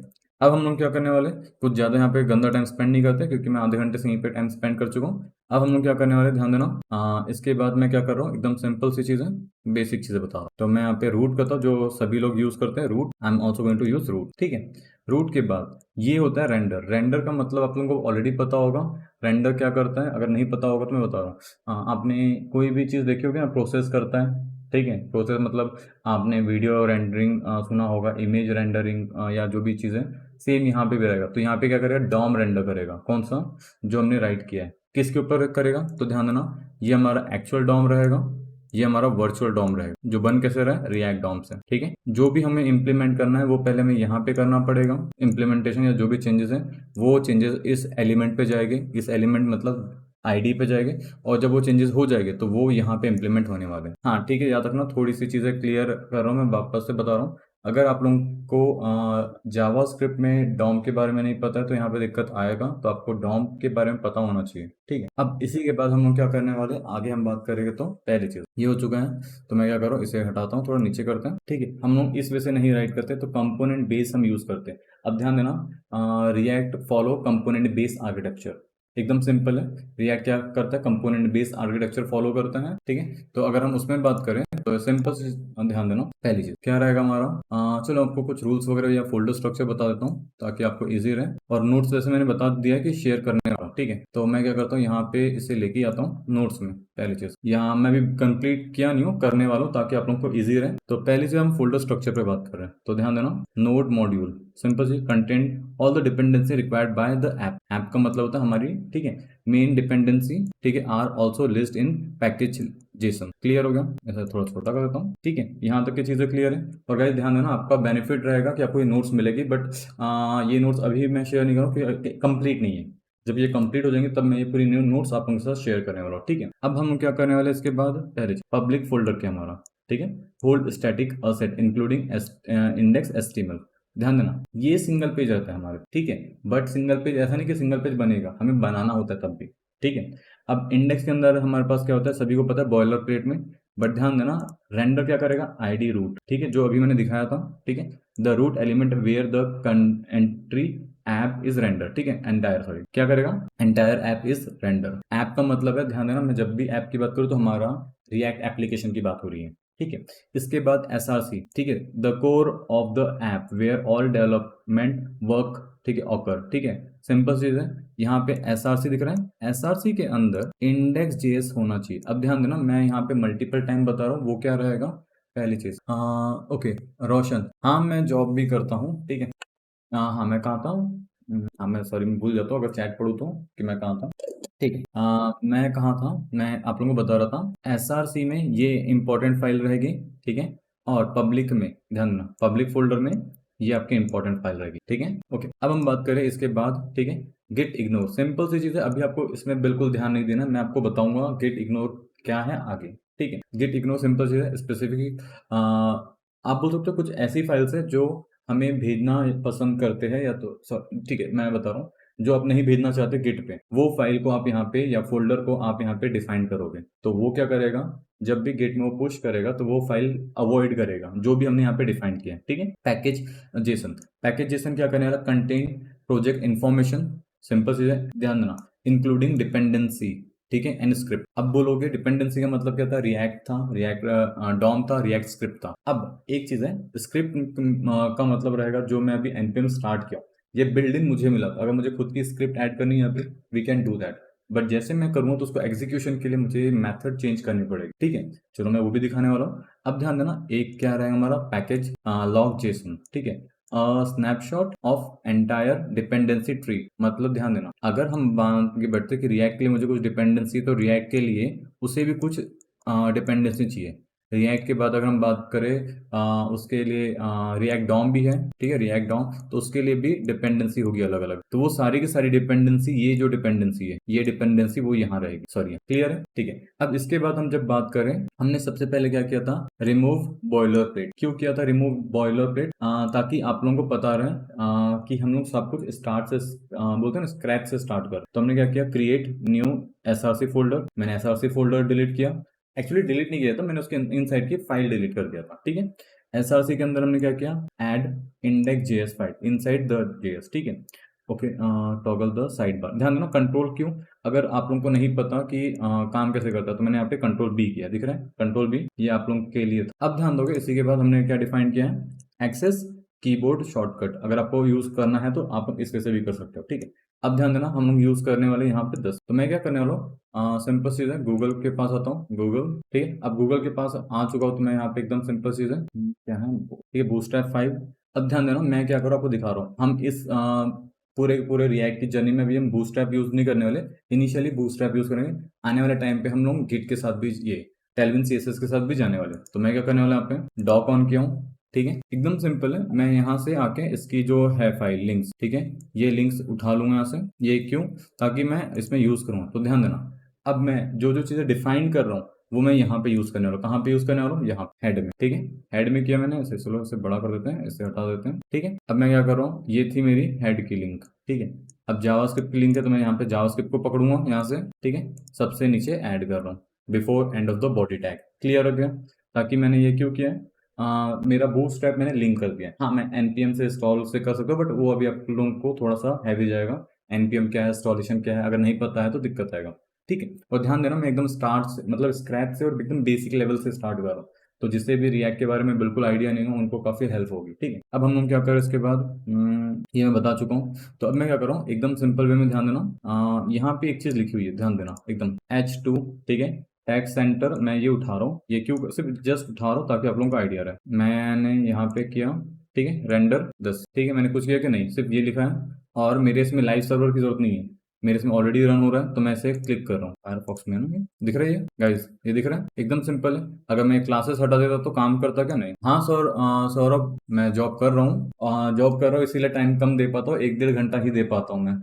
S1: अब हम लोग क्या करने वाले, कुछ ज्यादा यहाँ पे गंदा टाइम स्पेंड नहीं करते, क्योंकि मैं आधे घंटे से यहीं पे टाइम स्पेंड कर चुका हूँ। अब हम लोग क्या करने वाले, ध्यान देना, इसके बाद मैं क्या कर रहा हूँ, एकदम सिंपल सी चीजें, बेसिक चीजें बता रहा हूँ। तो मैं यहाँ पे रूट करता हूँ, जो सभी लोग यूज करते हैं, root. I am also going to use root, ठीक है। रूट के बाद ये होता है रेंडर। रेंडर का मतलब आप लोगों को ऑलरेडी पता होगा, रेंडर क्या करता है, अगर नहीं पता होगा तो मैं बता रहा हूँ। आपने कोई भी चीज देखी होगी ना, प्रोसेस करता है, ठीक है। प्रोसेस मतलब आपने वीडियो रेंडरिंग सुना होगा, इमेज रेंडरिंग, या जो भी चीजें, सेम यहाँ पे भी रहेगा। तो यहाँ पे क्या करेगा, डॉम रेंडर करेगा, कौन सा, जो हमने राइट किया है। किसके ऊपर करेगा, तो ध्यान देना, ये हमारा एक्चुअल डॉम रहेगा, ये हमारा वर्चुअल डॉम रहेगा, जो बन कैसे रहा है, रिएक्ट डॉम से, ठीक है। जो भी हमें इंप्लीमेंट करना है वो पहले हमें यहाँ पे करना पड़ेगा, इंप्लीमेंटेशन या जो भी चेंजेस है, वो चेंजेस इस एलिमेंट पे जाएंगे, इस एलिमेंट मतलब आईडी पे जाएंगे, और जब वो चेंजेस हो जाएंगे तो वो यहाँ पे इंप्लीमेंट होने वाले हैं। हाँ ठीक है, याद रखना, थोड़ी सी चीजें क्लियर कर रहा हूँ मैं, वापस से बता रहा हूँ। अगर आप लोगों को जावास्क्रिप्ट में डॉम के बारे में नहीं पता है तो यहाँ पे दिक्कत आएगा, तो आपको डॉम के बारे में पता होना चाहिए, ठीक है। अब इसी के बाद हम लोग क्या करने वाले, आगे हम बात करेंगे। तो पहली चीज ये हो चुका है, तो मैं क्या करूँ, इसे हटाता हूँ, थोड़ा नीचे करते हैं, ठीक है। हम लोग इस वजह से नहीं राइट करते, तो कंपोनेंट बेस हम यूज करते हैं। अब ध्यान देना, react follow component base architecture, एकदम सिंपल है। रिएक्ट क्या करता है, कंपोनेंट बेस्ड आर्किटेक्चर फॉलो करता है, ठीक है। तो अगर हम उसमें बात करें तो सिंपल से ध्यान देना, पहली चीज क्या रहेगा हमारा, चलो आपको कुछ रूल्स वगैरह या फोल्डर स्ट्रक्चर बता देता हूँ ताकि आपको इजी रहे। और नोट्स जैसे मैंने बता दिया कि शेयर करने वाला, ठीक है। तो मैं क्या करता हूँ, यहाँ पे इसे लेके आता हूँ नोट्स में। पहली चीज यहाँ मैं भी कंप्लीट किया नहीं हूँ, करने वाला हूँ ताकि आप लोगों को इजी रहे। तो पहली चीज हम फोल्डर स्ट्रक्चर पे बात कर रहे हैं, तो ध्यान देना, नोड मॉड्यूल, सिंपल सी content all the dependency required by the app. App का मतलब होता है हमारी, ठीक है, मेन डिपेंडेंसी, ठीक है, are also list in package JSON. Clear हो गया, ऐसा थोड़ा छोटा कर देता हूँ, ठीक है। यहाँ तक की चीजें क्लियर है। और गाइस ध्यान देना, आपका बेनिफिट रहेगा कि आपको ये नोट्स मिलेगी, बट ये नोट्स अभी मैं शेयर नहीं करूँ कि कंप्लीट नहीं है। जब ये कंप्लीट हो जाएंगे तब मैं ये पूरी न्यू नोट्स आप लोगों के साथ शेयर करने वाला हूँ, ठीक है। अब हम क्या करने वाले इसके बाद, पहले पब्लिक फोल्डर के हमारा, ठीक है, hold static asset including index HTML। ध्यान देना, ये सिंगल पेज रहता है हमारे, ठीक है। बट सिंगल पेज ऐसा नहीं कि सिंगल पेज बनेगा, हमें बनाना होता है तब भी, ठीक है। अब इंडेक्स के अंदर हमारे पास क्या होता है, सभी को पता है बॉयलर प्लेट में, बट ध्यान देना रेंडर क्या करेगा, आईडी रूट, ठीक है, जो अभी मैंने दिखाया था, ठीक है, the root element where the entry app is render, ठीक है, एंटायर, सॉरी क्या करेगा, entire app is render. App का मतलब है, ध्यान देना मैं जब भी ऐप की बात करूँ तो हमारा रिएक्ट एप्लीकेशन की बात हो रही है, ठीक है। इसके बाद एसआरसी, ठीक है, the core of the app where all development work, ठीक है, ऑकर, ठीक है, सिंपल चीज है। यहाँ पे एसआरसी दिख रहा है, एसआरसी के अंदर इंडेक्स जेएस होना चाहिए। अब ध्यान देना मैं यहाँ पे मल्टीपल टाइम बता रहा हूँ, वो क्या रहेगा, पहली चीज, ओके, रोशन, हाँ मैं जॉब भी करता हूँ, ठीक है, हाँ मैं कहाँ था, हाँ मैं सॉरी मैं भूल जाता हूँ अगर चैट पढ़ूँ तो कि मैं कहाँ था, ठीक है, मैं कहाँ था, मैं आप लोगों को बता रहा था एसआरसी में ये इंपॉर्टेंट फाइल रहेगी, ठीक है, और पब्लिक में ध्यान देना, पब्लिक फोल्डर में ये आपकी इंपॉर्टेंट फाइल रहेगी, ठीक है, ओके। अब हम बात करें इसके बाद, ठीक है, गिट इग्नोर, सिंपल सी चीज है, अभी आपको इसमें बिल्कुल ध्यान नहीं देना, मैं आपको बताऊंगा गिट इग्नोर क्या है आगे, ठीक है। गिट इग्नोर सिंपल चीज है, स्पेसिफिक आप बोल सकते हो कुछ ऐसी फाइल्स है जो हमें भेजना पसंद करते हैं, या तो ठीक है मैं बता रहा हूँ, जो आप नहीं भेजना चाहते गिट पे, वो फाइल को आप यहाँ पे या फोल्डर को आप यहाँ पे डिफाइन करोगे, तो वो क्या करेगा, जब भी गिट में वो पुश करेगा तो वो फाइल अवॉइड करेगा जो भी हमने यहाँ पे डिफाइन किया है, ठीक है। पैकेज जेसन, पैकेज जेसन क्या करने वाला, कंटेन प्रोजेक्ट इन्फॉर्मेशन, सिंपल चीज है, ध्यान देना, इंक्लूडिंग डिपेंडेंसी, ठीक है, एंड स्क्रिप्ट। अब बोलोगे डिपेंडेंसी का मतलब क्या था, रिएक्ट था, रिएक्ट डॉम था, रिएक्ट स्क्रिप्ट था। अब एक चीज है, स्क्रिप्ट का मतलब रहेगा जो मैं अभी एनपीएम स्टार्ट किया, ये बिल्डिंग मुझे मिला था, अगर मुझे खुद की स्क्रिप्ट ऐड करनी है अभी, we can do that, but जैसे मैं करूंगा तो उसको एग्जीक्यूशन के लिए मुझे मेथड चेंज करनी पड़ेगी, ठीक है, चलो मैं वो भी दिखाने वाला हूँ। अब ध्यान देना एक क्या रहेगा हमारा पैकेज लॉग जेसन, ठीक है, snapshot of entire dependency tree, मतलब ध्यान देना अगर हम आगे बढ़ते कि रिएक्ट के लिए मुझे कुछ डिपेंडेंसी, तो रिएक्ट के लिए उसे भी कुछ डिपेंडेंसी चाहिए। रिएक्ट के बाद अगर हम बात करें उसके लिए रिएक्ट डॉम भी है, ठीक है, रिएक्ट डॉम, तो उसके लिए भी डिपेंडेंसी होगी अलग अलग, तो वो सारी की सारी डिपेंडेंसी, ये जो डिपेंडेंसी है ये डिपेंडेंसी वो यहाँ रहेगी, सॉरी क्लियर है, ठीक है। अब इसके बाद हम जब बात करें, हमने सबसे पहले क्या किया था, रिमूव बॉयलर प्लेट, क्यों किया था रिमूव बॉयलर प्लेट, ताकि आप लोगों को पता रहे कि हम लोग सब कुछ स्टार्ट से बोलते हैं ना, स्क्रैच से स्टार्ट कर, तो हमने क्या किया, क्रिएट न्यू एसआरसी फोल्डर, मैंने एसआरसी फोल्डर डिलीट किया, एक्चुअली डिलीट नहीं किया था मैंने, उसके इनसाइड की फाइल डिलीट कर दिया था, ठीक है। एसआरसी के अंदर हमने क्या किया, add index JS file inside the JS, ठीक है, okay, toggle the side bar, ध्यान देना कंट्रोल क्यों, अगर आप लोगों को नहीं पता कि काम कैसे करता है तो मैंने यहाँ पे कंट्रोल बी किया, दिख रहा है कंट्रोल बी, ये आप लोगों के लिए था। अब ध्यान दोगे इसी के बाद हमने क्या डिफाइन किया है, एक्सेस कीबोर्ड शॉर्टकट, अगर आपको यूज करना है तो आप इसके से भी कर सकते हो, ठीक है। अब ध्यान देना हम लोग यूज करने वाले यहाँ पे 10, तो मैं क्या करने वाला हूँ, सिंपल चीज है, गूगल के पास आता हूँ, गूगल, ठीक है, अब गूगल के पास आ चुका हूँ तो मैं यहाँ पे एकदम सिंपल चीज है, क्या है, ठीक है, बूटस्ट्रैप 5। अब ध्यान देना मैं क्या करूँ आपको दिखा रहा हूँ, हम इस पूरे पूरे रिएक्ट की जर्नी में भी हम बूटस्ट्रैप यूज नहीं करने वाले, इनिशियली बूटस्ट्रैप यूज करेंगे, आने वाले टाइम पे हम लोग गिट के साथ भी ये टेलविन सीएसएस के साथ भी जाने वाले, तो मैं क्या करने वाला यहाँ पे डॉक ऑन किया हूँ, ठीक है, एकदम सिंपल है, मैं यहाँ से आके इसकी जो है फाइल लिंक्स, ठीक है, ये लिंक्स उठा लूंगा यहाँ से, ये क्यों, ताकि मैं इसमें यूज करूँ, तो ध्यान देना अब मैं जो जो चीजें डिफाइन कर रहा हूँ वो मैं यहाँ पे यूज करने वाला हूँ, कहाँ पे यूज करने वाला हूँ, यहाँ हेड में, ठीक है, हेड में किया मैंने इसे, चलो इसे बड़ा कर देते हैं, इसे हटा देते हैं, ठीक है। अब मैं क्या कर रहा हूँ, ये थी मेरी हेड की लिंक, ठीक है, अब जावास्क्रिप्ट की लिंक है तो मैं यहाँ पे जावास्क्रिप्ट को पकड़ूंगा यहाँ से, ठीक है, सबसे नीचे ऐड कर रहा हूँ before end of the body tag, clear हो गया, ताकि मैंने ये क्यों किया है, मेरा बूटस्ट्रैप मैंने लिंक कर दिया है, हाँ मैं npm से इंस्टॉल से कर सकता हूँ, बट वो अभी आप लोगों को थोड़ा सा हैवी जाएगा, npm क्या है, इंस्टॉलेशन क्या है, अगर नहीं पता है तो दिक्कत आएगा, ठीक है। और ध्यान देना मैं एकदम स्टार्ट से, मतलब स्क्रैच से और एकदम बेसिक लेवल से स्टार्ट कर रहा हूँ, तो जिससे भी रिएक्ट के बारे में बिल्कुल आइडिया नहीं हो उनको काफी हेल्प होगी, ठीक है। अब हम लोग क्या करें इसके बाद, ये मैं बता चुका हूँ, तो अब मैं क्या कर रहा हूँ एकदम सिंपल वे में, ध्यान देना यहाँ पे एक चीज लिखी हुई है, ध्यान देना एकदम H2, ठीक है, टैक्स सेंटर, मैं ये उठा रहा हूँ, ये क्यों, सिर्फ जस्ट उठा रहा हूँ ताकि आप लोगों को आइडिया रहे, मैंने यहाँ पे किया, ठीक है, रेंडर 10, ठीक है, मैंने कुछ किया कि नहीं, सिर्फ ये लिखा है, और मेरे इसमें लाइव सर्वर की जरूरत नहीं है, मेरे इसमें ऑलरेडी रन हो रहा है, तो मैं इसे क्लिक कर रहा हूँ फायरफॉक्स में ना, ये दिख रहा है गाइस, ये दिख रहा है एकदम सिंपल है, अगर मैं क्लासेस हटा देता तो काम करता क्या नहीं, हाँ सर, सौरभ मैं जॉब कर रहा हूँ, जॉब कर रहा हूँ इसीलिए टाइम कम दे पाता हूँ, 1-1.5 घंटा ही दे पाता हूँ मैं,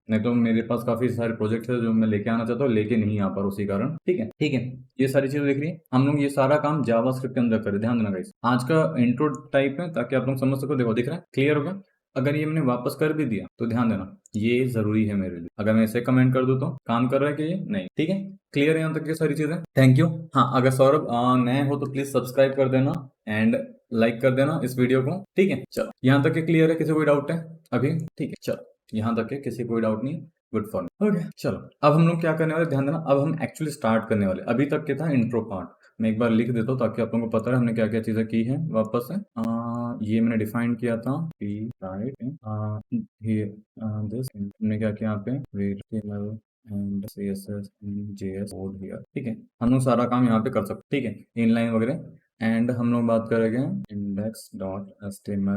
S1: नहीं तो मेरे पास काफी सारे प्रोजेक्ट है जो मैं लेके आना चाहता हूँ, लेके नहीं आ पा रहा उसी कारण, ठीक है, ठीक है, ये सारी चीजें देख रही है, हम लोग ये सारा काम जावास्क्रिप्ट के अंदर करें, ध्यान देना गाइस, आज का इंट्रो टाइप है ताकि आप लोग समझ सको, देखो दिख रहा है, क्लियर हो गया। अगर ये मैंने वापस कर भी दिया तो ध्यान देना ये जरूरी है मेरे लिए। अगर मैं इसे कमेंट कर दूं तो काम कर रहा है कि ये नहीं, ठीक है। क्लियर है यहाँ तक की सारी चीजें? Thank you. हाँ, अगर सौरभ नए हो तो प्लीज सब्सक्राइब कर देना एंड लाइक कर देना इस वीडियो को, ठीक है। चलो यहाँ तक के क्लियर है? किसी कोई डाउट है अभी? ठीक है, चलो यहाँ तक के किसी कोई डाउट नहीं, गुड फॉर मी। ओके चलो, अब हम लोग क्या करने वाले, ध्यान देना, अब हम एक्चुअली स्टार्ट करने वाले। अभी तक के था इंट्रो पार्ट, मैं एक बार लिख देता हूँ ताकि आप लोगों को पता है हमने क्या क्या चीजें की है वापस से। ये मैंने डिफाइन किया था राइट दिस, हमने क्या किया यहाँ पे HTML and CSS and JS code here, ठीक है। हम लोग सारा काम यहाँ पे कर सकते, ठीक है, इनलाइन वगैरह। एंड हम लोग बात करेंगे index.html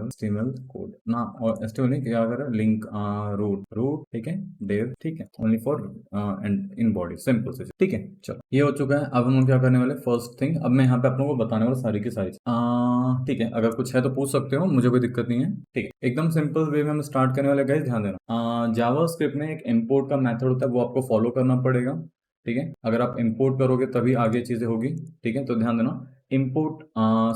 S1: कोड ना, और HTML नहीं क्या करें, लिंक रूट ठीक है, डेव ठीक है, only for and in body, simple से, ठीक है। चलो ये हो चुका है। अब हम लोग क्या करने वाले, फर्स्ट थिंग, अब मैं यहाँ पे आप लोगों को बताने वाला सारी की सारी, ठीक है। अगर कुछ है तो पूछ सकते हो, मुझे कोई दिक्कत नहीं है, ठीक है। एकदम सिंपल वे में हम स्टार्ट करने वाले गाइस, ध्यान देना। जावास्क्रिप्ट में एक इंपोर्ट का मेथड होता है, वो आपको फॉलो करना पड़ेगा, ठीक है। अगर आप इंपोर्ट करोगे तभी आगे चीजें होगी, ठीक है। तो ध्यान देना, इंपोर्ट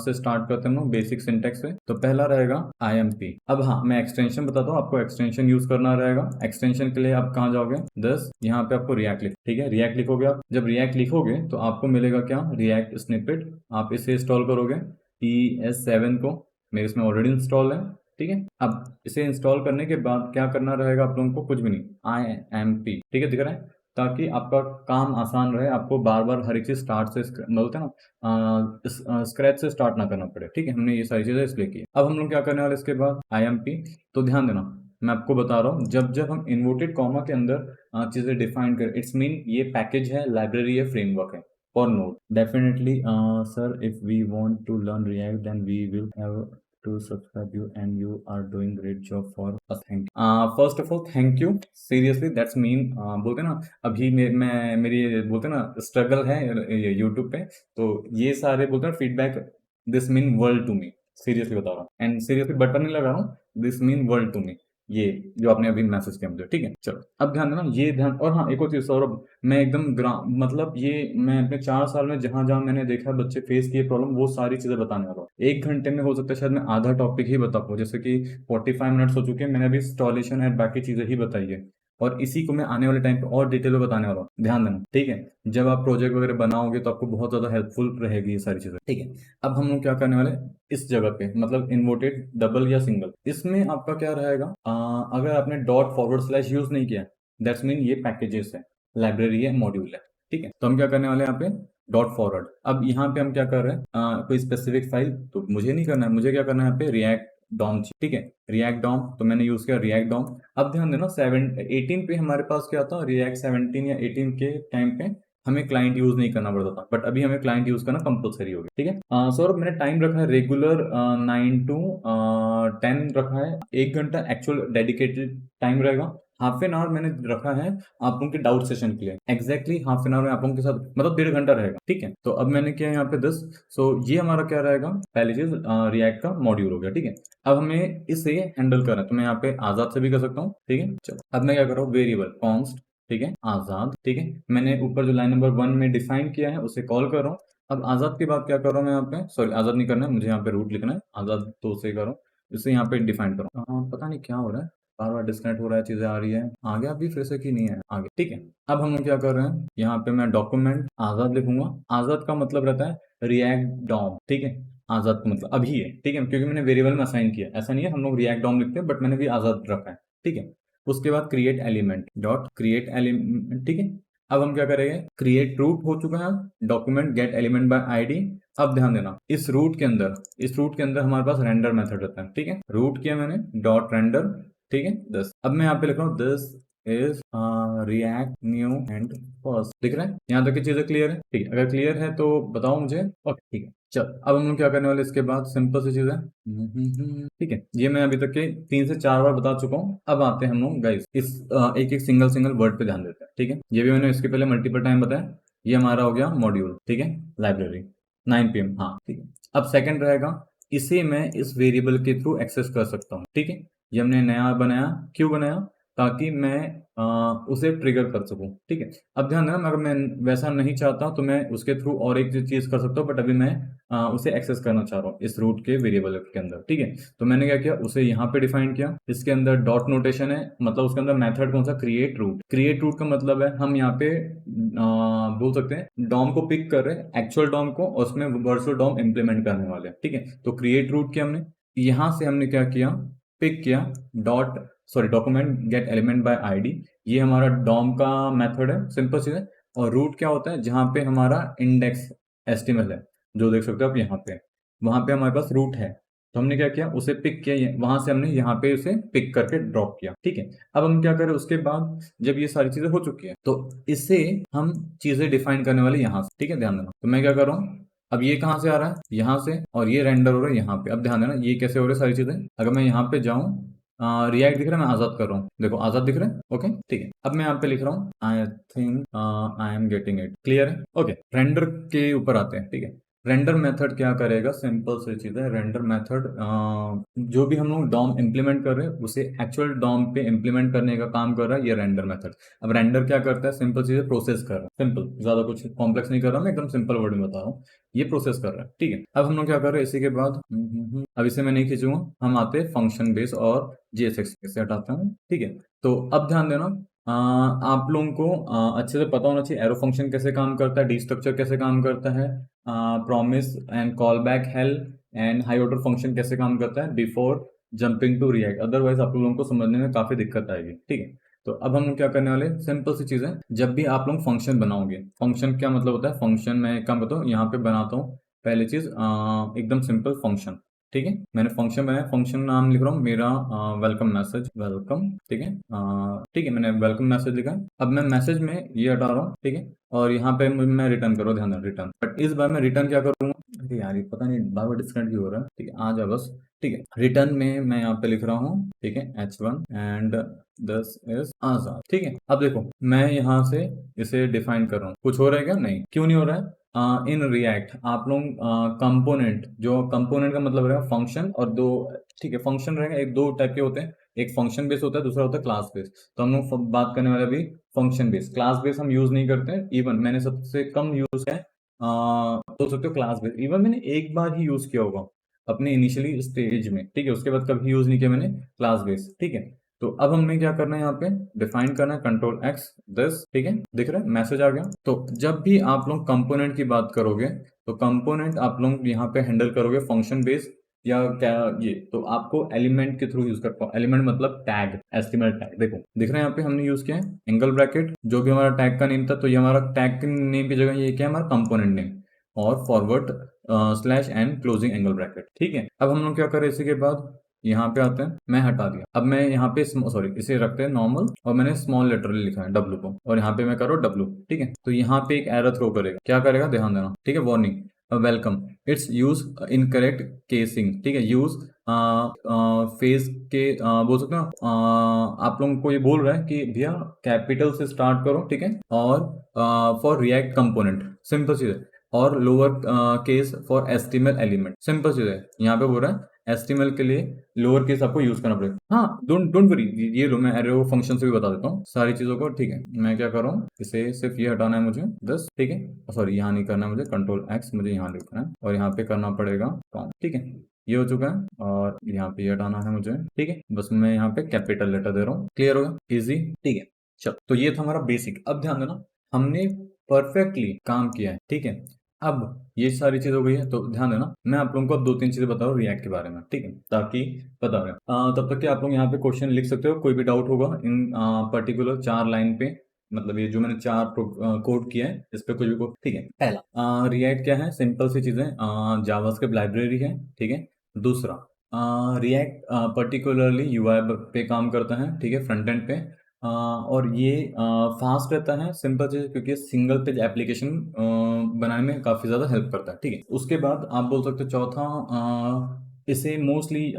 S1: से स्टार्ट करते हैं हम बेसिक सिंटेक्स से। तो पहला रहेगा IMP। अब हाँ, मैं एक्सटेंशन बताता हूँ आपको, एक्सटेंशन यूज करना रहेगा। एक्सटेंशन के लिए आप कहाँ जाओगे, 10 यहाँ पे आपको रिएक्ट लिख, ठीक है, रिएक्ट लिखोगे आप। जब रिएक्ट लिखोगे तो आपको मिलेगा क्या, रिएक्ट स्निपेट। आप इसे इंस्टॉल करोगे, ES7 को, मेरे इसमें ऑलरेडी इंस्टॉल है, ठीक है। अब इसे इंस्टॉल करने के बाद क्या करना रहेगा आप लोगों को, कुछ भी नहीं, IMP, ठीक है, दिख रहा है, ताकि आपका काम आसान रहे, आपको बार बार हर एक चीज स्टार्ट से बोलते हैं ना, स्क्रैच से स्टार्ट ना करना पड़े, ठीक है। हमने ये सारी चीजें इसलिए की। अब हम लोग क्या करने वाले इसके बाद, IMP। तो ध्यान देना, मैं आपको बता रहा हूँ, जब जब हम इन्वर्टेड कॉमा के अंदर चीजें डिफाइन करें, इट्स मीन ये पैकेज है, लाइब्रेरी है, फ्रेमवर्क है for node. Definitely sir, if we want to learn React then we will have to subscribe you and you are doing great job for us, thank you। first of all thank you, seriously that's mean, बोलते ना, अभी मैं मेरी बोलते ना struggle है YouTube पे, तो ये सारे बोलते ना feedback, this mean world to me, seriously बता रहा हूँ, एंड सीरियसली बटन नहीं लगा रहा हूँ, this mean world to me, ये जो आपने अभी मैसेज किया मुझे, ठीक है। चलो अब ध्यान देना, ये ध्यान। और हाँ, एक और चीज सौरभ, मैं एकदम मतलब ये मैं अपने 4 साल में जहां जहां मैंने देखा बच्चे फेस किए प्रॉब्लम, वो सारी चीजें बताने वाला हूँ। 1 घंटे में हो सकता है शायद मैं आधा टॉपिक ही बता पाऊँ, जैसे कि 45 मिनट्स हो चुके हैं, मैंने अभी इंस्टॉलेशन एंड बाकी चीजें ही बताई है, और इसी को मैं आने वाले टाइम पे और डिटेल में बताने वाला हूँ, ध्यान देना, ठीक है। जब आप प्रोजेक्ट वगैरह बनाओगे तो आपको बहुत ज्यादा हेल्पफुल रहेगी ये सारी चीजें, ठीक है। अब हम लोग क्या करने वाले इस जगह पे, मतलब इन्वर्टेड डबल या सिंगल, इसमें आपका क्या रहेगा, अगर आपने .// यूज नहीं किया, दैट्स मीन ये पैकेजेस है, लाइब्रेरी है, मॉड्यूल है, ठीक है। तो हम क्या करने वाले यहाँ पे .forward। अब यहाँ पे हम क्या कर रहे हैं, कोई स्पेसिफिक फाइल तो मुझे नहीं करना है, मुझे क्या करना है यहाँ पे रिएक्ट डॉम, ठीक है, रिएक्ट डॉम, तो मैंने यूज किया रिएक्ट डॉम। अब ध्यान देना, 18 पे हमारे पास क्या था, रिएक्ट 17 या 18 के टाइम पे हमें क्लाइंट यूज नहीं करना पड़ता था, बट अभी हमें क्लाइंट यूज करना कंपलसरी हो गया, ठीक है। सौरभ मैंने टाइम रखा है रेगुलर 9 to 10 रखा है, 1 घंटा एक्चुअल डेडिकेटेड टाइम रहेगा। हाफ एन आवर मैंने रखा है आप लोगों के डाउट सेशन के लिए, एग्जैक्टली हाफ एन आवर में आप लोगों के साथ, मतलब 1.5 घंटा रहेगा, ठीक है। तो अब मैंने किया यहाँ पे 10, सो ये हमारा क्या रहेगा, पहली चीज रिएक्ट का मॉड्यूल हो गया, ठीक है। अब हमें इसे हैंडल करना है, तो मैं यहाँ पे आजाद से भी कर सकता हूँ, ठीक है। चलो अब मैं क्या कर रहा हूँ, वेरिएबल कॉन्स्ट, ठीक है, आजाद, ठीक है, मैंने ऊपर जो लाइन नंबर 1 में डिफाइन किया है उसे कॉल कर रहा हूँ। अब आजाद के बाद क्या कर रहा हूँ मैं यहाँ पे, सॉरी आजाद नहीं करना है मुझे, यहाँ पे रूट लिखना है, आजाद तो उसे कर रहा हूँ, इसे यहाँ पे डिफाइन करो। पता नहीं क्या हो रहा है, बार बार डिस्कनेक्ट हो रहा है, चीजें आ रही है, आगे अभी फिर से की नहीं है आगे, ठीक है। अब हम लोग क्या कर रहे हैं, यहाँ पे मैं डॉक्यूमेंट आजाद लिखूंगा। आजाद का मतलब रहता है रिएक्ट डॉम, ठीक है, आजाद का मतलब अभी है, ठीक है, क्योंकि मैंने वेरिएबल में असाइन किया, ऐसा नहीं है हम लोग रिएक्ट डॉम लिखते हैं, बट मैंने भी आजाद रखा है, ठीक है। उसके बाद create element dot create element, ठीक है। अब हम क्या करेंगे, क्रिएट रूट हो चुका है, document gate element by ID. अब ध्यान देना, इस रूट के अंदर हमारे पास रेंडर मेथड रहता है, ठीक है, रूट किया मैंने डॉट रेंडर, ठीक है 10। अब मैं यहाँ पे लिख रहा हूँ this is react new and first, दिख रहा है, यहाँ तक की चीजें क्लियर है, ठीक है। अगर क्लियर है तो बताओ मुझे, ओके ठीक है। चल अब हम लोग क्या करने वाले इसके बाद, सिंपल सी चीज है, ठीक है, ये मैं अभी तक के 3 से 4 बार बता चुका हूँ। अब आते हैं हम लोग गाइस इस एक एक सिंगल वर्ड पे ध्यान देते हैं, ठीक है। ये भी मैंने इसके पहले मल्टीपल टाइम बताया, ये हमारा हो गया मॉड्यूल, ठीक है, लाइब्रेरी 9 PM, हाँ ठीक है। अब सेकंड रहेगा, इसे मैं इस वेरिएबल के थ्रू एक्सेस कर सकता हूँ, ठीक है। ये हमने नया बनाया, क्यों बनाया, ताकि मैं उसे ट्रिगर कर सकूँ, ठीक है। अब ध्यान देना, अगर मैं वैसा नहीं चाहता तो मैं उसके थ्रू और एक चीज़ कर सकता हूँ, बट अभी मैं उसे एक्सेस करना चाह रहा हूँ इस रूट के वेरिएबल के अंदर, ठीक है। तो मैंने क्या किया, उसे यहाँ पे डिफाइन किया, इसके अंदर डॉट नोटेशन है, मतलब उसके अंदर मेथड कौन सा, क्रिएट रूट। क्रिएट रूट का मतलब है हम यहाँ पे बोल सकते हैं डॉम को पिक कर रहे हैं, एक्चुअल डॉम को, और उसमें वर्चुअल डॉम इंप्लीमेंट करने वाले हैं, ठीक है। तो क्रिएट रूट किया हमने, यहाँ से हमने क्या किया, पिक किया document gate element by ID, ये हमारा डॉम का मेथड है, सिंपल चीज है। और रूट क्या होता है, जहां पे हमारा इंडेक्स एस्टिमल है, जो देख सकते हो आप यहाँ पे, वहां पे हमारे पास रूट है। तो हमने क्या किया, उसे पिक किया, वहां से हमने यहाँ पे उसे पिक करके ड्रॉप किया, ठीक है। अब हम क्या करें, उसके बाद जब ये सारी चीजें हो चुकी है तो इससे हम चीजें डिफाइन करने वाले यहाँ से, ठीक है, ध्यान देना। तो मैं क्या कर रहा हूँ, अब ये कहाँ से आ रहा है, यहाँ से, और ये रेंडर हो रहा है यहाँ पे। अब ध्यान देना ये कैसे हो रहा है सारी चीजें, अगर मैं यहाँ पे जाऊँ, रिएक्ट दिख रहा है, मैं आजाद कर रहा हूँ, देखो आजाद दिख रहा है, ओके, ठीक है। अब मैं यहाँ पे लिख रहा हूँ, I think I am getting it, clear है, ओके। रेंडर के ऊपर आते हैं, ठीक है। रेंडर मेथड क्या करेगा, सिंपल सी चीज है, रेंडर मेथड जो भी हम लोग डॉम इंप्लीमेंट कर रहे हैं उसे एक्चुअल डॉम पे इंप्लीमेंट करने का काम कर रहा है ये रेंडर मेथड। अब रेंडर क्या करता है, सिंपल चीजें प्रोसेस कर रहा है, सिंपल, ज्यादा कुछ कॉम्प्लेक्स नहीं कर रहा, मैं एकदम सिंपल वर्ड में बता रहा हूँ, ये प्रोसेस कर रहा है, ठीक है। अब हम लोग क्या कर रहे हैं, इसी के बाद अब इसे मैं नहीं खींचूंगा, हम आते हैं फंक्शन बेस और जीएसएक्स से हटाते हैं, ठीक है। तो अब ध्यान देना, आप लोगों को अच्छे से पता होना चाहिए एरो फंक्शन कैसे काम करता है, डी स्ट्रक्चर कैसे काम करता है, promise and callback help and high order function कैसे काम करता है before jumping to React, otherwise आप लोगों को समझने में काफी दिक्कत आएगी, ठीक है। तो अब हम क्या करने वाले, सिंपल सी चीज है, जब भी आप लोग फंक्शन बनाओगे, फंक्शन क्या मतलब होता है, फंक्शन मैं एक काम बताऊँ, यहाँ पे बनाता हूँ पहली चीज, एकदम सिंपल फंक्शन, ठीक है। मैंने फंक्शन बनाया, फंक्शन नाम लिख रहा हूँ मेरा वेलकम मैसेज, वेलकम, ठीक है, ठीक है, मैंने वेलकम मैसेज लिखा है। अब मैं मैसेज में ये हटा रहा हूँ, ठीक है, और यहाँ पे मैं रिटर्न करो, ध्यान रिटर्न, बट इस बार मैं रिटर्न क्या करूंगा, अरे यार ये पता नहीं बार बार डिस्कनेक्ट क्यों हो रहा है, ठीक है, आ जा बस, ठीक है। रिटर्न में मैं यहाँ पे लिख रहा हूँ, ठीक है, H1 एंड दिस इज आजाद, ठीक है। अब देखो मैं यहाँ से इसे डिफाइन कर रहा हूँ, कुछ हो रहा है क्या, नहीं, क्यों नहीं हो रहा है, इन रिएक्ट आप लोग कंपोनेंट, जो कंपोनेंट का मतलब रहेगा फंक्शन, और दो, ठीक है, फंक्शन रहेगा, एक दो टाइप के होते हैं, एक फंक्शन बेस होता है, दूसरा होता है क्लास बेस। तो हम लोग बात करने वाले अभी फंक्शन बेस, क्लास बेस हम यूज नहीं करते हैं, इवन मैंने सबसे कम यूज है, बोल सकते हो क्लास बेस, इवन मैंने एक बार ही यूज किया होगा अपने इनिशियली स्टेज में, ठीक है, उसके बाद कभी यूज नहीं किया मैंने क्लास बेस, ठीक है। तो अब हमें क्या करना है, यहाँ पे डिफाइन करना है कंट्रोल एक्स दिस, ठीक है, दिख रहा है मैसेज आ गया। तो जब भी आप लोग कंपोनेंट की बात करोगे तो कंपोनेंट आप लोग यहाँ पे हैंडल करोगे फंक्शन बेस या क्या, ये तो आपको एलिमेंट के थ्रू यूज कर पाओ, एलिमेंट मतलब टैग, एस्टिमेट टैग, देखो दिख रहा है यहाँ पे हमने यूज किया है एंगल ब्रैकेट, जो भी हमारा टैग का नेम था, तो ये हमारा टैग के नेम की जगह ये क्या है, हमारा कंपोनेंट नेम, और forward slash and closing angle bracket, ठीक है। अब हम लोग क्या करें, इसी के बाद यहाँ पे आते हैं, मैं हटा दिया, अब मैं यहाँ पे सॉरी इसे रखते हैं नॉर्मल, और मैंने स्मॉल लेटर लिखा है डब्ल्यू को, और यहाँ पे मैं करो डब्ल्यू, ठीक है। तो यहाँ पे एक एरर थ्रो करेगा, क्या करेगा ध्यान देना, ठीक है, warning welcome it's use incorrect casing, ठीक है, यूज फेस के बोल सकते हो आप लोगों को ये बोल रहा है कि भैया कैपिटल से स्टार्ट करो, ठीक है, और फॉर रिएक्ट कंपोनेंट, सिंपल चीज है, और lower case for एस्टिमल element, simple चीज है, यहाँ पे बोल रहा है एस्टिमल के लिए लोअर केस आपको यूज करना पड़ेगा, हाँ, डोंट डोंट वरी, ये लो मैं एरो फंक्शन से भी बता देता हूँ सारी चीजों को, ठीक है। मैं क्या कर रहा हूँ, इसे सिर्फ ये हटाना है मुझे बस, ठीक है, सॉरी यहाँ नहीं करना है मुझे, कंट्रोल एक्स मुझे यहाँ लिखना है, और यहाँ पे करना पड़ेगा कॉम, ठीक है, ये हो चुका है, और यहाँ पे ये हटाना है मुझे, ठीक है, बस मैं यहाँ पे कैपिटल लेटर दे रहा हूँ, क्लियर होगा, इजी, ठीक है। चलो, तो ये था हमारा बेसिक। अब ध्यान देना, हमने परफेक्टली काम किया है, ठीक है। अब ये सारी चीज हो गई है, तो ध्यान देना, मैं आप लोगों को अब दो तीन चीजें बता रहा हूँ रिएक्ट के बारे में, ठीक है, ताकि पता रहे, तब तक कि आप लोग यहाँ पे क्वेश्चन लिख सकते हो, कोई भी डाउट होगा इन पर्टिकुलर 4 लाइन पे, मतलब ये जो मैंने 4 कोड किया है इस पे कुछ भी कोड, ठीक है। पहला रिएक्ट क्या है, सिंपल सी चीजें, जावास्क्रिप्ट लाइब्रेरी है, ठीक है। दूसरा रिएक्ट पर्टिकुलरली यूआई पे काम करता है, ठीक है, फ्रंट एंड पे, और ये फास्ट रहता है, सिंपल चीज, क्योंकि सिंगल पेज एप्लीकेशन बनाने में काफी ज्यादा हेल्प करता है, ठीक है। उसके बाद आप बोल सकते हो चौथा, इसे मोस्टली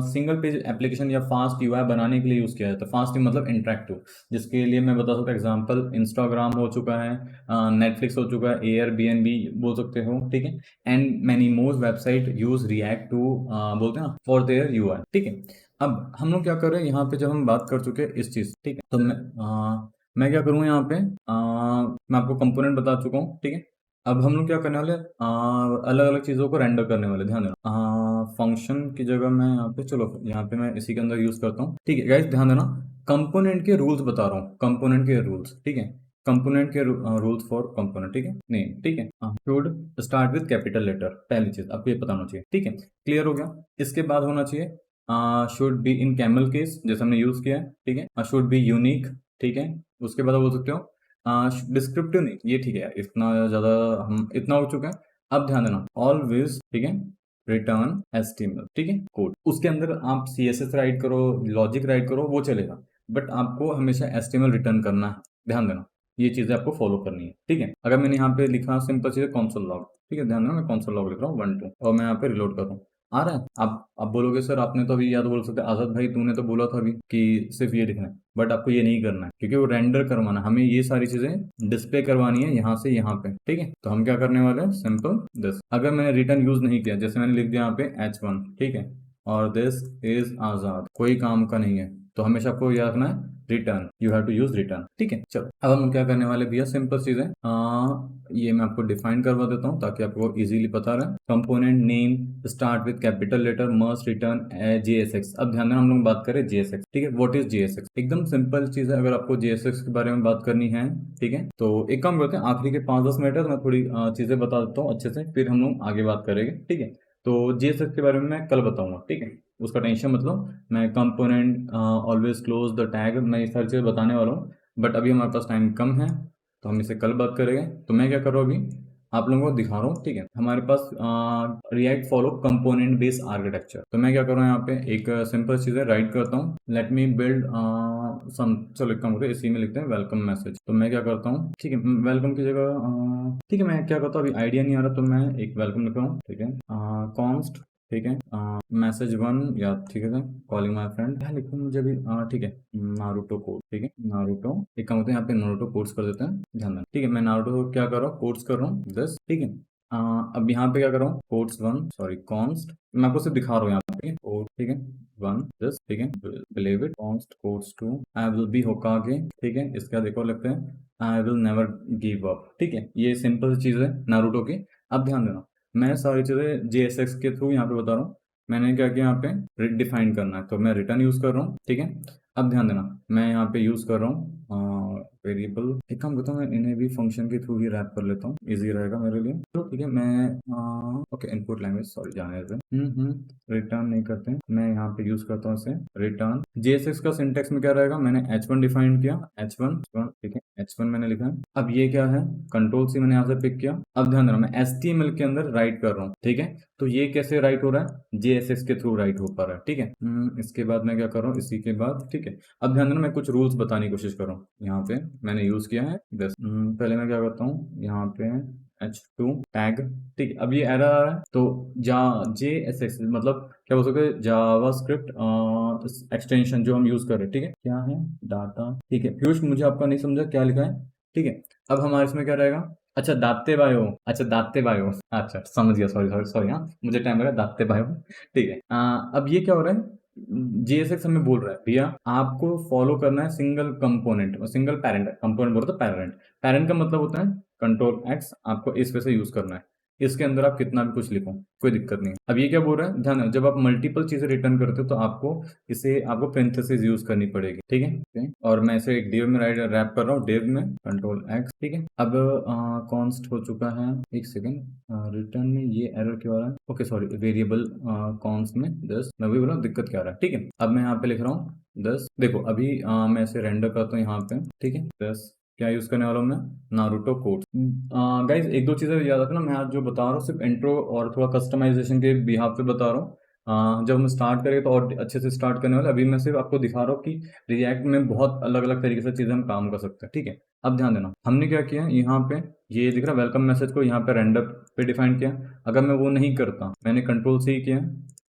S1: सिंगल पेज एप्लीकेशन या फास्ट यूआई बनाने के लिए यूज किया जाता है, फास्ट मतलब इंटरेक्टिव, जिसके लिए मैं बता सकता हूँ एग्जांपल, इंस्टाग्राम हो चुका है, नेटफ्लिक्स हो चुका है, एयरबीएनबी बोल सकते हो, ठीक है, and many more website use React too बोलते हैं ना फॉर देयर यूआई, ठीक है। अब हम लोग क्या कर रहे हैं यहाँ पे, जब हम बात कर चुके हैं इस चीज, ठीक है, तो मैं क्या करूँगा यहाँ पे, मैं आपको कंपोनेंट बता चुका हूँ, ठीक है। अब हम लोग क्या करने वाले, अलग अलग चीज़ों को रेंडर करने वाले, ध्यान देना। फंक्शन की जगह मैं यहाँ पे, चलो यहाँ पे मैं इसी के अंदर यूज करता हूँ, ठीक है गाइस, ध्यान देना। कंपोनेंट के रूल्स बता रहा हूँ, कंपोनेंट के रूल्स, ठीक है। कंपोनेंट के रूल्स फॉर कंपोनेंट, ठीक है, नेम, ठीक है। Should start with capital letter, पहली चीज आपको ये पता होना चाहिए, ठीक है। क्लियर हो गया। इसके बाद होना चाहिए should be in camel case, जैसे हमने यूज किया है, ठीक है। शुड बी यूनिक, ठीक है। उसके बाद आप बोल सकते हो डिस्क्रिप्टिव नहीं, ये ठीक है यार, इतना ज्यादा हम इतना हो चुका है। अब ध्यान देना, ऑलवेज, ठीक है, रिटर्न एचटीएमएल, ठीक है, कोड। उसके अंदर आप सीएसएस राइट करो, लॉजिक राइट करो, वो चलेगा, बट आपको हमेशा एचटीएमएल रिटर्न करना है, ध्यान देना। ये चीजें आपको फॉलो करनी है, ठीक है। अगर मैंने यहाँ पे लिखा सिंपल चीज कॉन्सोल लॉग, ठीक है, ध्यान देना, मैं कॉन्सोल लॉग लिख रहा हूँ 1 2, और मैं यहाँ पे रिलोड कर रहा हूँ, आ रहा है। आप बोलोगे सर आपने तो अभी, या तो बोल सकते आजाद भाई तूने तो बोला था अभी कि सिर्फ ये लिखना है, बट आपको ये नहीं करना है, क्योंकि वो रेंडर करवाना है, हमें ये सारी चीजें डिस्प्ले करवानी है यहाँ से यहाँ पे, ठीक है। तो हम क्या करने वाले हैं, सिंपल दिस। अगर मैंने रिटर्न यूज नहीं किया, जैसे मैंने लिख दिया यहाँ पे H1, ठीक है, और दिस इज आजाद, कोई काम का नहीं है, तो हमेशा आपको याद रखना है return, you have to use return, ठीक है। चलो अब हम क्या करने वाले भैया, सिंपल चीजें, ये मैं आपको डिफाइन करवा देता हूँ ताकि आपको इजीली पता रहे। Component name start with capital letter, must return JSX। अब ध्यान देना, हम लोग बात करें JSX, ठीक है। What is JSX? एकदम सिंपल चीज है, अगर आपको JSX के बारे में बात करनी है, ठीक है, तो एक काम करते हैं, आखिरी के 5-10 मिनट है तो मैं थोड़ी चीजें बता देता हूँ अच्छे से, फिर हम लोग आगे बात करेंगे, ठीक है। तो JSX के बारे में मैं कल बताऊंगा, ठीक है, उसका टेंशन मतलब। मैं component always close the tag, मैं ये सारी चीज़ें बताने वाला हूँ, बट अभी हमारे पास टाइम कम है, तो हम इसे कल बात करेंगे। तो मैं क्या कर रहा हूँ अभी, आप लोगों को दिखा रहा हूँ, ठीक है। हमारे पास react follow component based architecture, तो मैं क्या कर रहा हूँ यहाँ पे, एक सिंपल चीज़ है, राइट करता हूँ, लेट मी बिल्ड सम, चलो एक काम करते हैं, इसी में लिखते हैं वेलकम मैसेज। तो मैं क्या करता हूँ, ठीक है, वेलकम की जगह ठीक है, मैं क्या करता हूँ, अभी आइडिया नहीं आ रहा, तो मैं एक वेलकम लिख रहा हूँ, ठीक है, कॉन्स्ट, ठीक है, मैसेज 1, या ठीक है, कॉलिंग माय फ्रेंड, क्या लिखूं मुझे भी, ठीक है, नारुतो कोड, ठीक है, नारुतो, एक काम होता है यहाँ पे नारुतो कोड्स कर देते हैं, ध्यान देना, ठीक है। मैं नारुतो क्या कर रहा हूँ, कोड्स कर रहा हूँ दिस, ठीक है। अब यहाँ पे क्या कर रहा हूँ, कोड्स 1, सॉरी कॉन्स्ट, मैं आपको सिर्फ दिखा रहा हूँ यहाँ पे, कोड, ठीक है, 1 दिस, ठीक है, believe it, const codes 2, I will be होकागे, ठीक है। इसका देखो लगता है I will never give up, ठीक है, ये सिंपल चीज है नारुतो की। अब ध्यान देना, मैं सारी चीजें JSX के थ्रू यहाँ पे बता रहा हूँ। मैंने क्या किया, यहाँ पे डिफाइन करना है, तो मैं रिटर्न यूज कर रहा हूँ, ठीक है। अब ध्यान देना, मैं यहाँ पे यूज कर रहा हूँ वेरिएबल, एक काम करता हूँ, मैं इन्हें भी फंक्शन के थ्रू ही रैप कर लेता हूँ, इजी रहेगा मेरे लिए, तो ठीक है। मैं ओके, इनपुट लैंग्वेज, सॉरी जाने से रिटर्न नहीं करते हैं, मैं यहाँ पे यूज करता हूँ इसे रिटर्न। JSX का सिंटेक्स में क्या रहेगा, मैंने H1 डिफाइन किया, H1, ठीक है, H1 मैंने लिखा है। अब ये क्या है, कंट्रोल C मैंने यहाँ से पिक किया। अब ध्यान देना, मैं HTML के अंदर राइट कर रहा हूँ, ठीक है। तो ये कैसे राइट हो रहा है, JSX के थ्रू राइट हो पा रहा है, ठीक है। इसके बाद मैं क्या कर रहा हूँ, इसी के बाद, ठीक है। अब ध्यान देना, मैं कुछ रूल्स बताने की कोशिश कर रहा हूँ, यहाँ पे मैंने यूज किया है बस। पहले मैं क्या करता हूँ, यहाँ पे H2 टैग, ठीक है। अब ये एरर आ रहा है, तो JSX मतलब क्या बोल सकते हैं, जावास्क्रिप्ट एक्सटेंशन जो हम यूज कर रहे हैं, ठीक है, क्या है, डाटा, ठीक है। पीयूष मुझे आपका नहीं समझा क्या लिखा है, ठीक है। अब हमारे इसमें क्या रहेगा, अच्छा दाते बायो, अच्छा दाते बायो, अच्छा समझ गया, सॉरी सॉरी सॉरी, हाँ मुझे टाइम लगा, दाते बायो, ठीक है। अब ये क्या हो रहा है, JSX हमें बोल रहा है भैया आपको फॉलो करना है single component, single parent, component बोलते हैं पैरेंट, पैरेंट का मतलब होता है कंट्रोल X, आपको इस वजह से यूज करना है, इसके अंदर आप कितना भी कुछ लिखो कोई दिक्कत नहीं। अब ये क्या बोल रहा है, ध्यान देना, जब आप मल्टीपल चीजें रिटर्न करते हो तो आपको पेरेंथेसिस यूज करनी पड़ेगी, ठीक है, और मैं इसे एक div में रैप कर रहा हूँ, div में कंट्रोल X, ठीक है। अब कॉन्स्ट हो चुका है, एक सेकेंड, रिटर्न में ये एरर क्यों आ रहा है, ओके सॉरी, वेरिएबल कॉन्स्ट में 10, मैं वही बोला दिक्कत क्या आ रहा है, ठीक है। अब मैं यहाँ पे लिख रहा हूँ 10, देखो अभी मैं इसे रेंडर करता हूँ यहाँ पे, ठीक है, 10 क्या यूज करने वाला हूँ मैं, नारुतो कोड। गाइज एक दो चीजें याद रखना, मैं आज जो बता रहा हूँ सिर्फ इंट्रो और थोड़ा कस्टमाइजेशन के बिहाफ पे बता रहा हूँ। जब हम स्टार्ट करेंगे तो और अच्छे से स्टार्ट करने वाले, अभी मैं सिर्फ आपको दिखा रहा हूँ कि रिएक्ट में बहुत अलग अलग तरीके से चीजें हम काम कर सकते हैं, ठीक है। अब ध्यान देना, हमने क्या किया यहाँ पे, ये दिख रहा है वेलकम मैसेज को यहाँ पे रेंडर पे डिफाइन किया। अगर मैं वो नहीं करता, मैंने कंट्रोल C किया,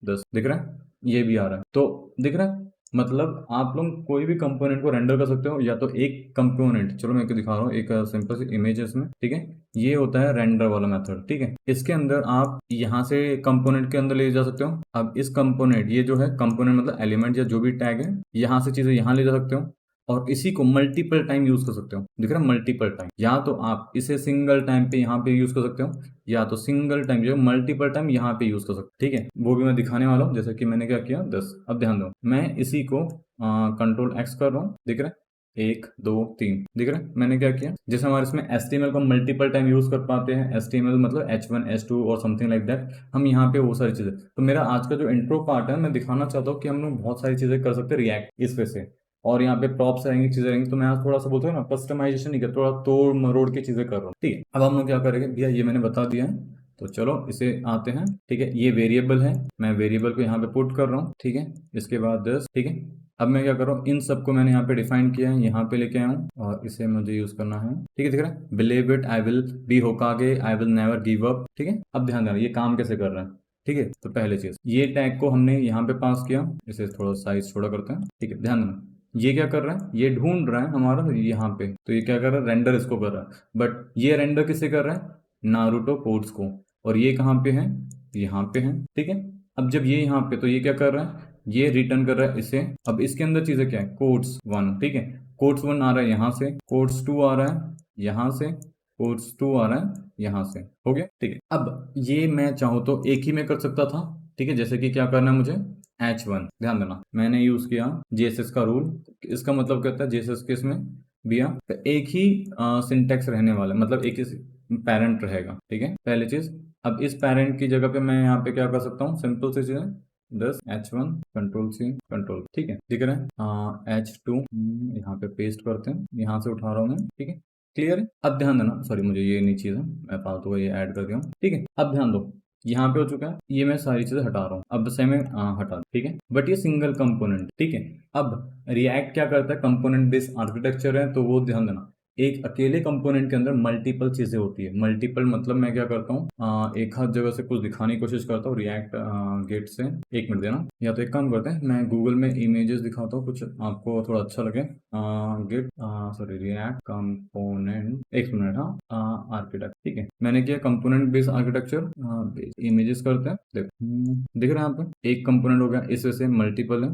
S1: 10 दिख रहा है, ये भी आ रहा है, तो दिख रहा है मतलब आप लोग कोई भी कंपोनेंट को रेंडर कर सकते हो, या तो एक कंपोनेंट, चलो मैं आपको दिखा रहा हूँ एक सिंपल सी इमेजेस में, ठीक है। ये होता है रेंडर वाला मेथड, ठीक है। इसके अंदर आप यहाँ से कंपोनेंट के अंदर ले जा सकते हो। अब इस कंपोनेंट, ये जो है कंपोनेंट मतलब एलिमेंट या जो भी टैग है, यहाँ से चीजें यहाँ ले जा सकते हो और इसी को मल्टीपल टाइम यूज कर सकते हो। दिख रहा है, मल्टीपल टाइम। या तो आप इसे सिंगल टाइम पे यहाँ पे यूज कर सकते हो, या तो सिंगल टाइम जो मल्टीपल टाइम यहाँ पे यूज कर सकते हो, ठीक है। वो भी मैं दिखाने वाला हूँ, जैसे कि मैंने क्या किया 10। अब ध्यान दो, मैं इसी को कंट्रोल एक्स कर रहा हूँ, दिख रहा है, 1 2 3, दिख रहा है। मैंने क्या किया, जैसे हमारे इसमें HTML को मल्टीपल टाइम यूज कर पाते हैं, HTML मतलब H1 H2 और समथिंग लाइक दैट, हम यहाँ पे वो सारी चीजें। तो मेरा आज का जो इंट्रो पार्ट है, मैं दिखाना चाहता हूँ कि हम लोग बहुत सारी चीजें कर सकते हैं रिएक्ट इस पे से। और यहाँ पे प्रॉप्स रहेंगी, चीजें रहेंगी। तो मैं आज थोड़ा सा बोलते हैं ना, कस्टमाइजेशन नहीं कर, थोड़ा तोड़ मरोड़ के चीजें कर रहा हूँ, ठीक है। अब हम लोग क्या करेंगे भैया, ये मैंने बता दिया है, तो चलो इसे आते हैं, ठीक है। ये वेरिएबल है, मैं वेरिएबल को यहाँ पे पुट कर रहा हूँ, ठीक है। इसके बाद दिस, ठीक है। अब मैं क्या कर रहा हूँ, इन सबको मैंने यहाँ पे डिफाइन किया है, यहाँ पे लेके आया हूँ और इसे मुझे यूज करना है, ठीक है। दिख रहा है, believe it I will be होकागे, I will never give up, ठीक है। अब ध्यान देना ये काम कैसे कर रहा है, ठीक है। तो पहले चीज, ये टैग को हमने यहाँ पे पास किया, इसे थोड़ा साइज छोटा करते हैं, ठीक है। ध्यान देना, ये क्या कर रहा है, ये ढूंढ रहा है हमारा यहाँ पे, तो ये क्या कर रहा है, रेंडर इसको कर रहा है। बट ये रेंडर किसे कर रहा है, नारुतो कोड्स को। और ये कहाँ पे है, यहाँ पे है, ठीक है। अब जब ये यहाँ पे, तो ये क्या कर रहा है, ये रिटर्न कर रहा है इसे। अब इसके अंदर चीजें क्या है, कोड्स 1, ठीक है। कोड्स 1 आ रहा है यहाँ से, कोड्स 2 आ रहा है यहाँ से, कोड्स 2 आ रहा है यहाँ से, हो गया, ठीक है। अब ये मैं चाहूँ तो एक ही में कर सकता था, ठीक है। जैसे कि क्या करना है मुझे, H1, ध्यान देना, मैंने यूज किया JSS का रूल। इसका मतलब कहता है JSS के इसमें भैया एक ही सिंटेक्स रहने वाला है, मतलब एक ही पेरेंट रहेगा, ठीक है, पहली चीज। अब इस पेरेंट की जगह पे मैं यहाँ पे क्या कर सकता हूँ, सिंपल सी चीज है, 10 H1 कंट्रोल C कंट्रोल, ठीक है। दिख रहा है, H2 यहाँ पे पेस्ट करते हैं, यहाँ से उठा रहा हूँ मैं, ठीक है। क्लियर है। अब ध्यान देना, सॉरी मुझे ये नहीं चीज है, मैं फालतू का ये ऐड कर दिया हूँ, ठीक है। अब ध्यान दो, यहाँ पे हो चुका है, ये मैं सारी चीजें हटा रहा हूँ, अब से मैं हटा, ठीक है। बट ये सिंगल कंपोनेंट, ठीक है। अब रिएक्ट क्या करता है, कंपोनेंट बेस्ड आर्किटेक्चर है, तो वो ध्यान देना, एक अकेले कंपोनेंट के अंदर मल्टीपल चीजें होती है। मल्टीपल मतलब मैं क्या करता हूँ, एक हाथ जगह से कुछ दिखाने की कोशिश करता हूँ रिएक्ट गेट से। एक मिनट देना, या तो एक काम करते हैं, मैं गूगल में इमेजेस दिखाता हूँ, कुछ आपको थोड़ा अच्छा लगे। गेट सॉरी रिएक्ट कंपोनेंट, एक मिनट, हाँ आर्किटेक्ट, ठीक है। मैंने किया कंपोनेंट बेस्ड आर्किटेक्चर, इमेजेस करते हैं, देखो दिख रहा है यहाँ पे एक कंपोनेंट हो गया, इस वजह से मल्टीपल है,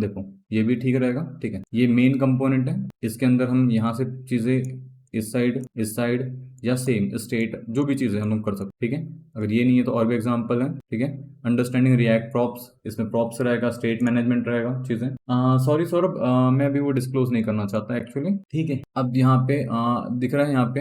S1: देखो ये भी ठीक रहेगा, ठीक है। ये मेन कंपोनेंट है, इसके अंदर हम यहाँ से चीजें इस साइड या सेम स्टेट जो भी चीजें हम लोग कर सकते, ठीक है। अगर ये नहीं है तो और भी एग्जांपल है, ठीक है। अंडरस्टैंडिंग रिएक्ट प्रॉप्स, इसमें प्रॉप्स रहेगा, स्टेट मैनेजमेंट रहेगा, चीजें। सॉरी सौरभ, मैं अभी वो डिस्क्लोज नहीं करना चाहता एक्चुअली, ठीक है। अब यहाँ पे दिख रहा है, यहाँ पे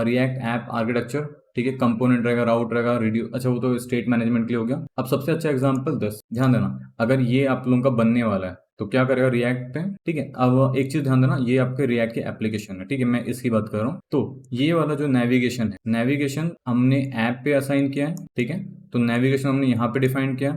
S1: रिएक्ट ऐप आर्किटेक्चर, ठीक है। कंपोनेंट रहेगा, राउट रहेगा, रिड्यूस, अच्छा वो तो स्टेट मैनेजमेंट के लिए हो गया। अब सबसे अच्छा एग्जांपल 10, ध्यान देना, अगर ये आप लोगों का बनने वाला है तो क्या करेगा रिएक्ट पे, ठीक है। अब एक चीज ध्यान देना, ये आपके रिएक्ट की एप्लीकेशन है, ठीक है, मैं इसकी बात कर रहा हूँ। तो ये वाला जो नेविगेशन है, नेविगेशन हमने ऐप पे असाइन किया है, ठीक है। तो नेविगेशन हमने यहाँ पे डिफाइन किया,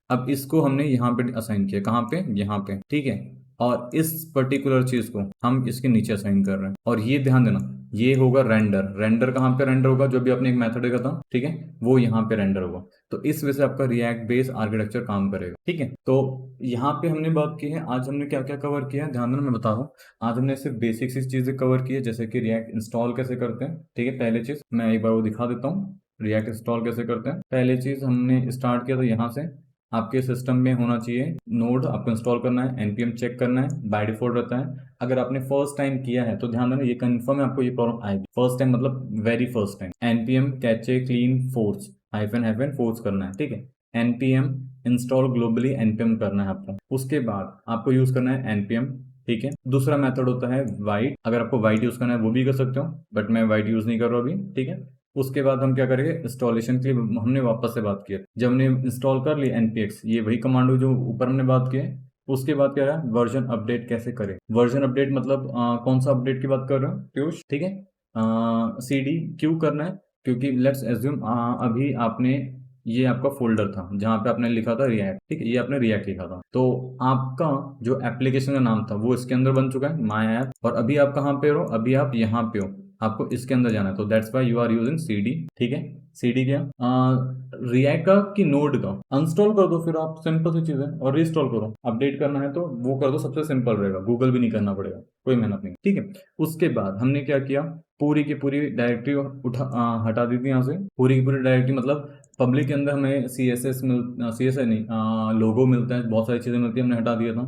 S1: अब इसको हमने यहाँ पे असाइन किया, कहाँ पे, यहाँ पे, ठीक है। और इस पर्टिकुलर चीज को हम इसके नीचे असाइन कर रहे हैं। और ये ध्यान देना, ये होगा रेंडर। रेंडर कहाँ पे रेंडर होगा, जो भी आपने एक मेथड देखा था, ठीक है, वो यहाँ पे रेंडर होगा। तो इस वजह से आपका रिएक्ट बेस्ड आर्किटेक्चर काम करेगा, ठीक है। तो यहाँ पे हमने बात की है, आज हमने क्या क्या कवर किया, ध्यान देना, मैं बता रहा हूँ। आज हमने सिर्फ बेसिक सी चीजें कवर की है, जैसे कि रिएक्ट इंस्टॉल कैसे करते हैं, ठीक है। पहले चीज मैं एक बार वो दिखा देता हूँ, रिएक्ट इंस्टॉल कैसे करते हैं। पहले चीज हमने स्टार्ट किया था, यहाँ से आपके सिस्टम में होना चाहिए नोड, आपको इंस्टॉल करना है, npm चेक करना है, बाय डिफॉल्ट रहता है। अगर आपने फर्स्ट टाइम किया है तो ध्यान देना, ये कंफर्म है आपको ये प्रॉब्लम आएगी, फर्स्ट टाइम मतलब very first time. npm cache clean force hyphen force करना है, ठीक है। npm इंस्टॉल ग्लोबली npm करना है आपको। उसके बाद आपको यूज करना है npm, ठीक है। दूसरा मेथड होता है वाइट, अगर आपको वाइट यूज करना है वो भी कर सकते हो, बट मैं वाइट यूज नहीं कर रहा अभी, ठीक है। उसके बाद हम क्या करेंगे, इंस्टॉलेशन के लिए हमने वापस से बात की, जब हमने इंस्टॉल कर ली npx, ये वही कमांड हो जो ऊपर हमने बात की है। उसके बाद क्या है, वर्जन अपडेट कैसे करें। वर्जन अपडेट मतलब कौन सा अपडेट की बात कर रहे हो पीयूष, ठीक है। cd क्यों करना है, क्योंकि लेट्स एज्यूम अभी आपने, ये आपका फोल्डर था जहां पे आपने लिखा था रिएक्ट, ठीक है, ये आपने रिएक्ट लिखा था, तो आपका जो एप्लीकेशन का नाम था वो इसके अंदर बन चुका है माय ऐप। और अभी आप कहाँ पे हो, अभी आप यहाँ पे हो, आपको इसके अंदर जाना है, तो that's why you are using CD। ठीक है, CD क्या, रिएक्ट का कि नोड का, अनस्टॉल कर दो फिर आप, सिंपल सी चीज है, और रीइंस्टॉल करो। अपडेट करना है तो वो कर दो, सबसे सिंपल रहेगा, गूगल भी नहीं करना पड़ेगा, कोई मेहनत नहीं। ठीक है, उसके बाद हमने क्या किया, पूरी की पूरी डायरेक्टरी हटा दी थी यहाँ से। पूरी की पूरी डायरेक्टरी मतलब पब्लिक के अंदर हमें CSS नहीं, लोगो मिलता है, बहुत सारी चीजें मिलती है, हमने हटा दिया था।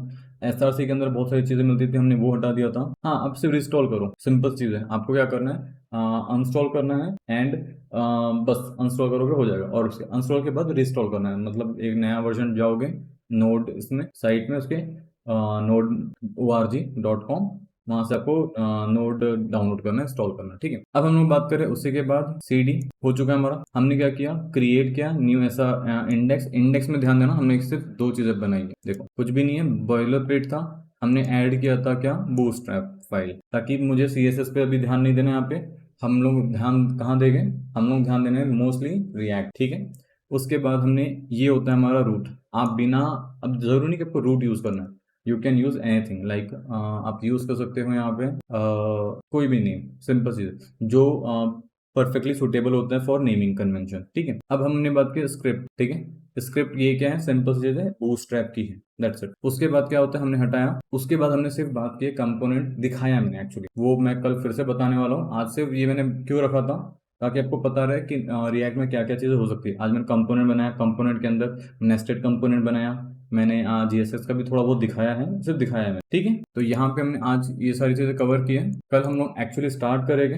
S1: SRC के अंदर बहुत सारी चीजें मिलती थी, हमने वो हटा दिया था। हाँ, अब सिर्फ रिस्टॉल करो, सिंपल चीज है। आपको क्या करना है, अनस्टॉल करना है एंड बस अनस्टॉल करोगे हो जाएगा, और उसके अनस्टॉल के बाद रिस्टॉल करना है, मतलब एक नया वर्जन जाओगे नोड इसमें साइट में उसके, node.org.com, वहां से आपको नोड डाउनलोड करना है, इंस्टॉल करना है। ठीक है, अब हम लोग बात करें उसी के बाद CD हो चुका है हमारा। हमने क्या किया, क्रिएट किया न्यू ऐसा इंडेक्स में ध्यान देना, हमने सिर्फ दो चीजें बनाई है, देखो कुछ भी नहीं है, बॉयलर प्लेट था, हमने ऐड किया था क्या, बूटस्ट्रैप फाइल, ताकि मुझे CSS पे अभी ध्यान नहीं देना, यहाँ पे हम लोग ध्यान कहाँ देंगे, हम लोग ध्यान देने मोस्टली रिएक्ट। ठीक है, उसके बाद हमने, ये होता है हमारा रूट। आप बिना, अब जरूरी नहीं कि आपको रूट यूज करना है, you can use anything, like आप यूज कर सकते हो यहाँ पे कोई भी नेम, सिंपल चीज जो परफेक्टली सुटेबल होता है फॉर नेमिंग कन्वेंशन। ठीक है, अब हमने बात की स्क्रिप्ट। ठीक है, स्क्रिप्ट ये क्या है, सिंपल चीज है, बूटस्ट्रैप की है, दैट्स इट। उसके बाद क्या होता है, हमने हटाया, उसके बाद हमने सिर्फ बात की कंपोनेंट दिखाया मैंने एक्चुअली, वो मैं कल फिर से बताने वाला हूँ। आज सिर्फ ये मैंने क्यों रखा था, ताकि आपको पता रहे कि रिएक्ट में क्या क्या चीजें हो सकती है। आज मैंने कंपोनेंट बनाया, कंपोनेंट के अंदर नेस्टेड कंपोनेंट बनाया, मैंने GSS का भी थोड़ा बहुत दिखाया है, सिर्फ दिखाया है। ठीक है, तो यहाँ पे हमने आज ये सारी चीजें कवर की है, कल हम लोग एक्चुअली स्टार्ट करेंगे।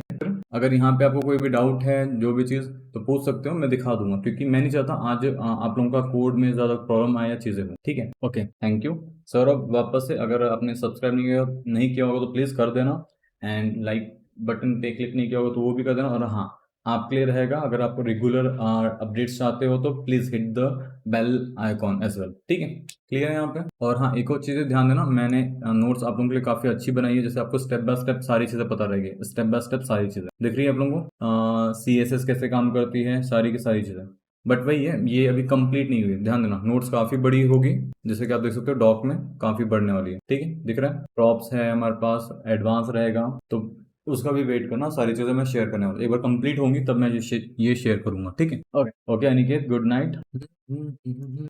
S1: अगर यहाँ पे आपको कोई भी डाउट है, जो भी चीज, तो पूछ सकते हो, मैं दिखा दूंगा, क्योंकि मैं नहीं चाहता आज आप लोगों का कोड में ज्यादा प्रॉब्लम आए या चीजें हो। ठीक है, ओके, थैंक यू। सौरभ वापस से, अगर आपने सब्सक्राइब नहीं किया होगा तो प्लीज कर देना, एंड लाइक बटन पे क्लिक नहीं किया होगा तो वो भी कर देना। और हाँ, आपके लिए रहेगा, अगर आप रेगुलर अपडेट्स चाहते हो तो please hit the bell icon as well. ठीक है, क्लियर है यहाँ पे। और हाँ, एक और चीज़ ध्यान देना, मैंने नोट्स आप लोगों के लिए काफी अच्छी बनाई है, जैसे आपको स्टेप बाय स्टेप सारी चीजें पता रहेगी, स्टेप बाय स्टेप सारी चीजें दिख रही है आप लोगों को, CSS कैसे काम करती है, सारी की सारी चीजें। बट वही है, ये अभी कंप्लीट नहीं हुई, ध्यान देना, नोट्स काफी बड़ी होगी, जैसे कि आप देख सकते हो डॉक में काफी बढ़ने वाली है। ठीक है, दिख रहा है, प्रॉप्स है हमारे पास, एडवांस रहेगा, तो उसका भी वेट करना, सारी चीजें मैं शेयर करने वाला हूँ। एक बार कंप्लीट होंगी तब मैं ये शेयर करूंगा। ठीक है, okay okay, Aniket, good night.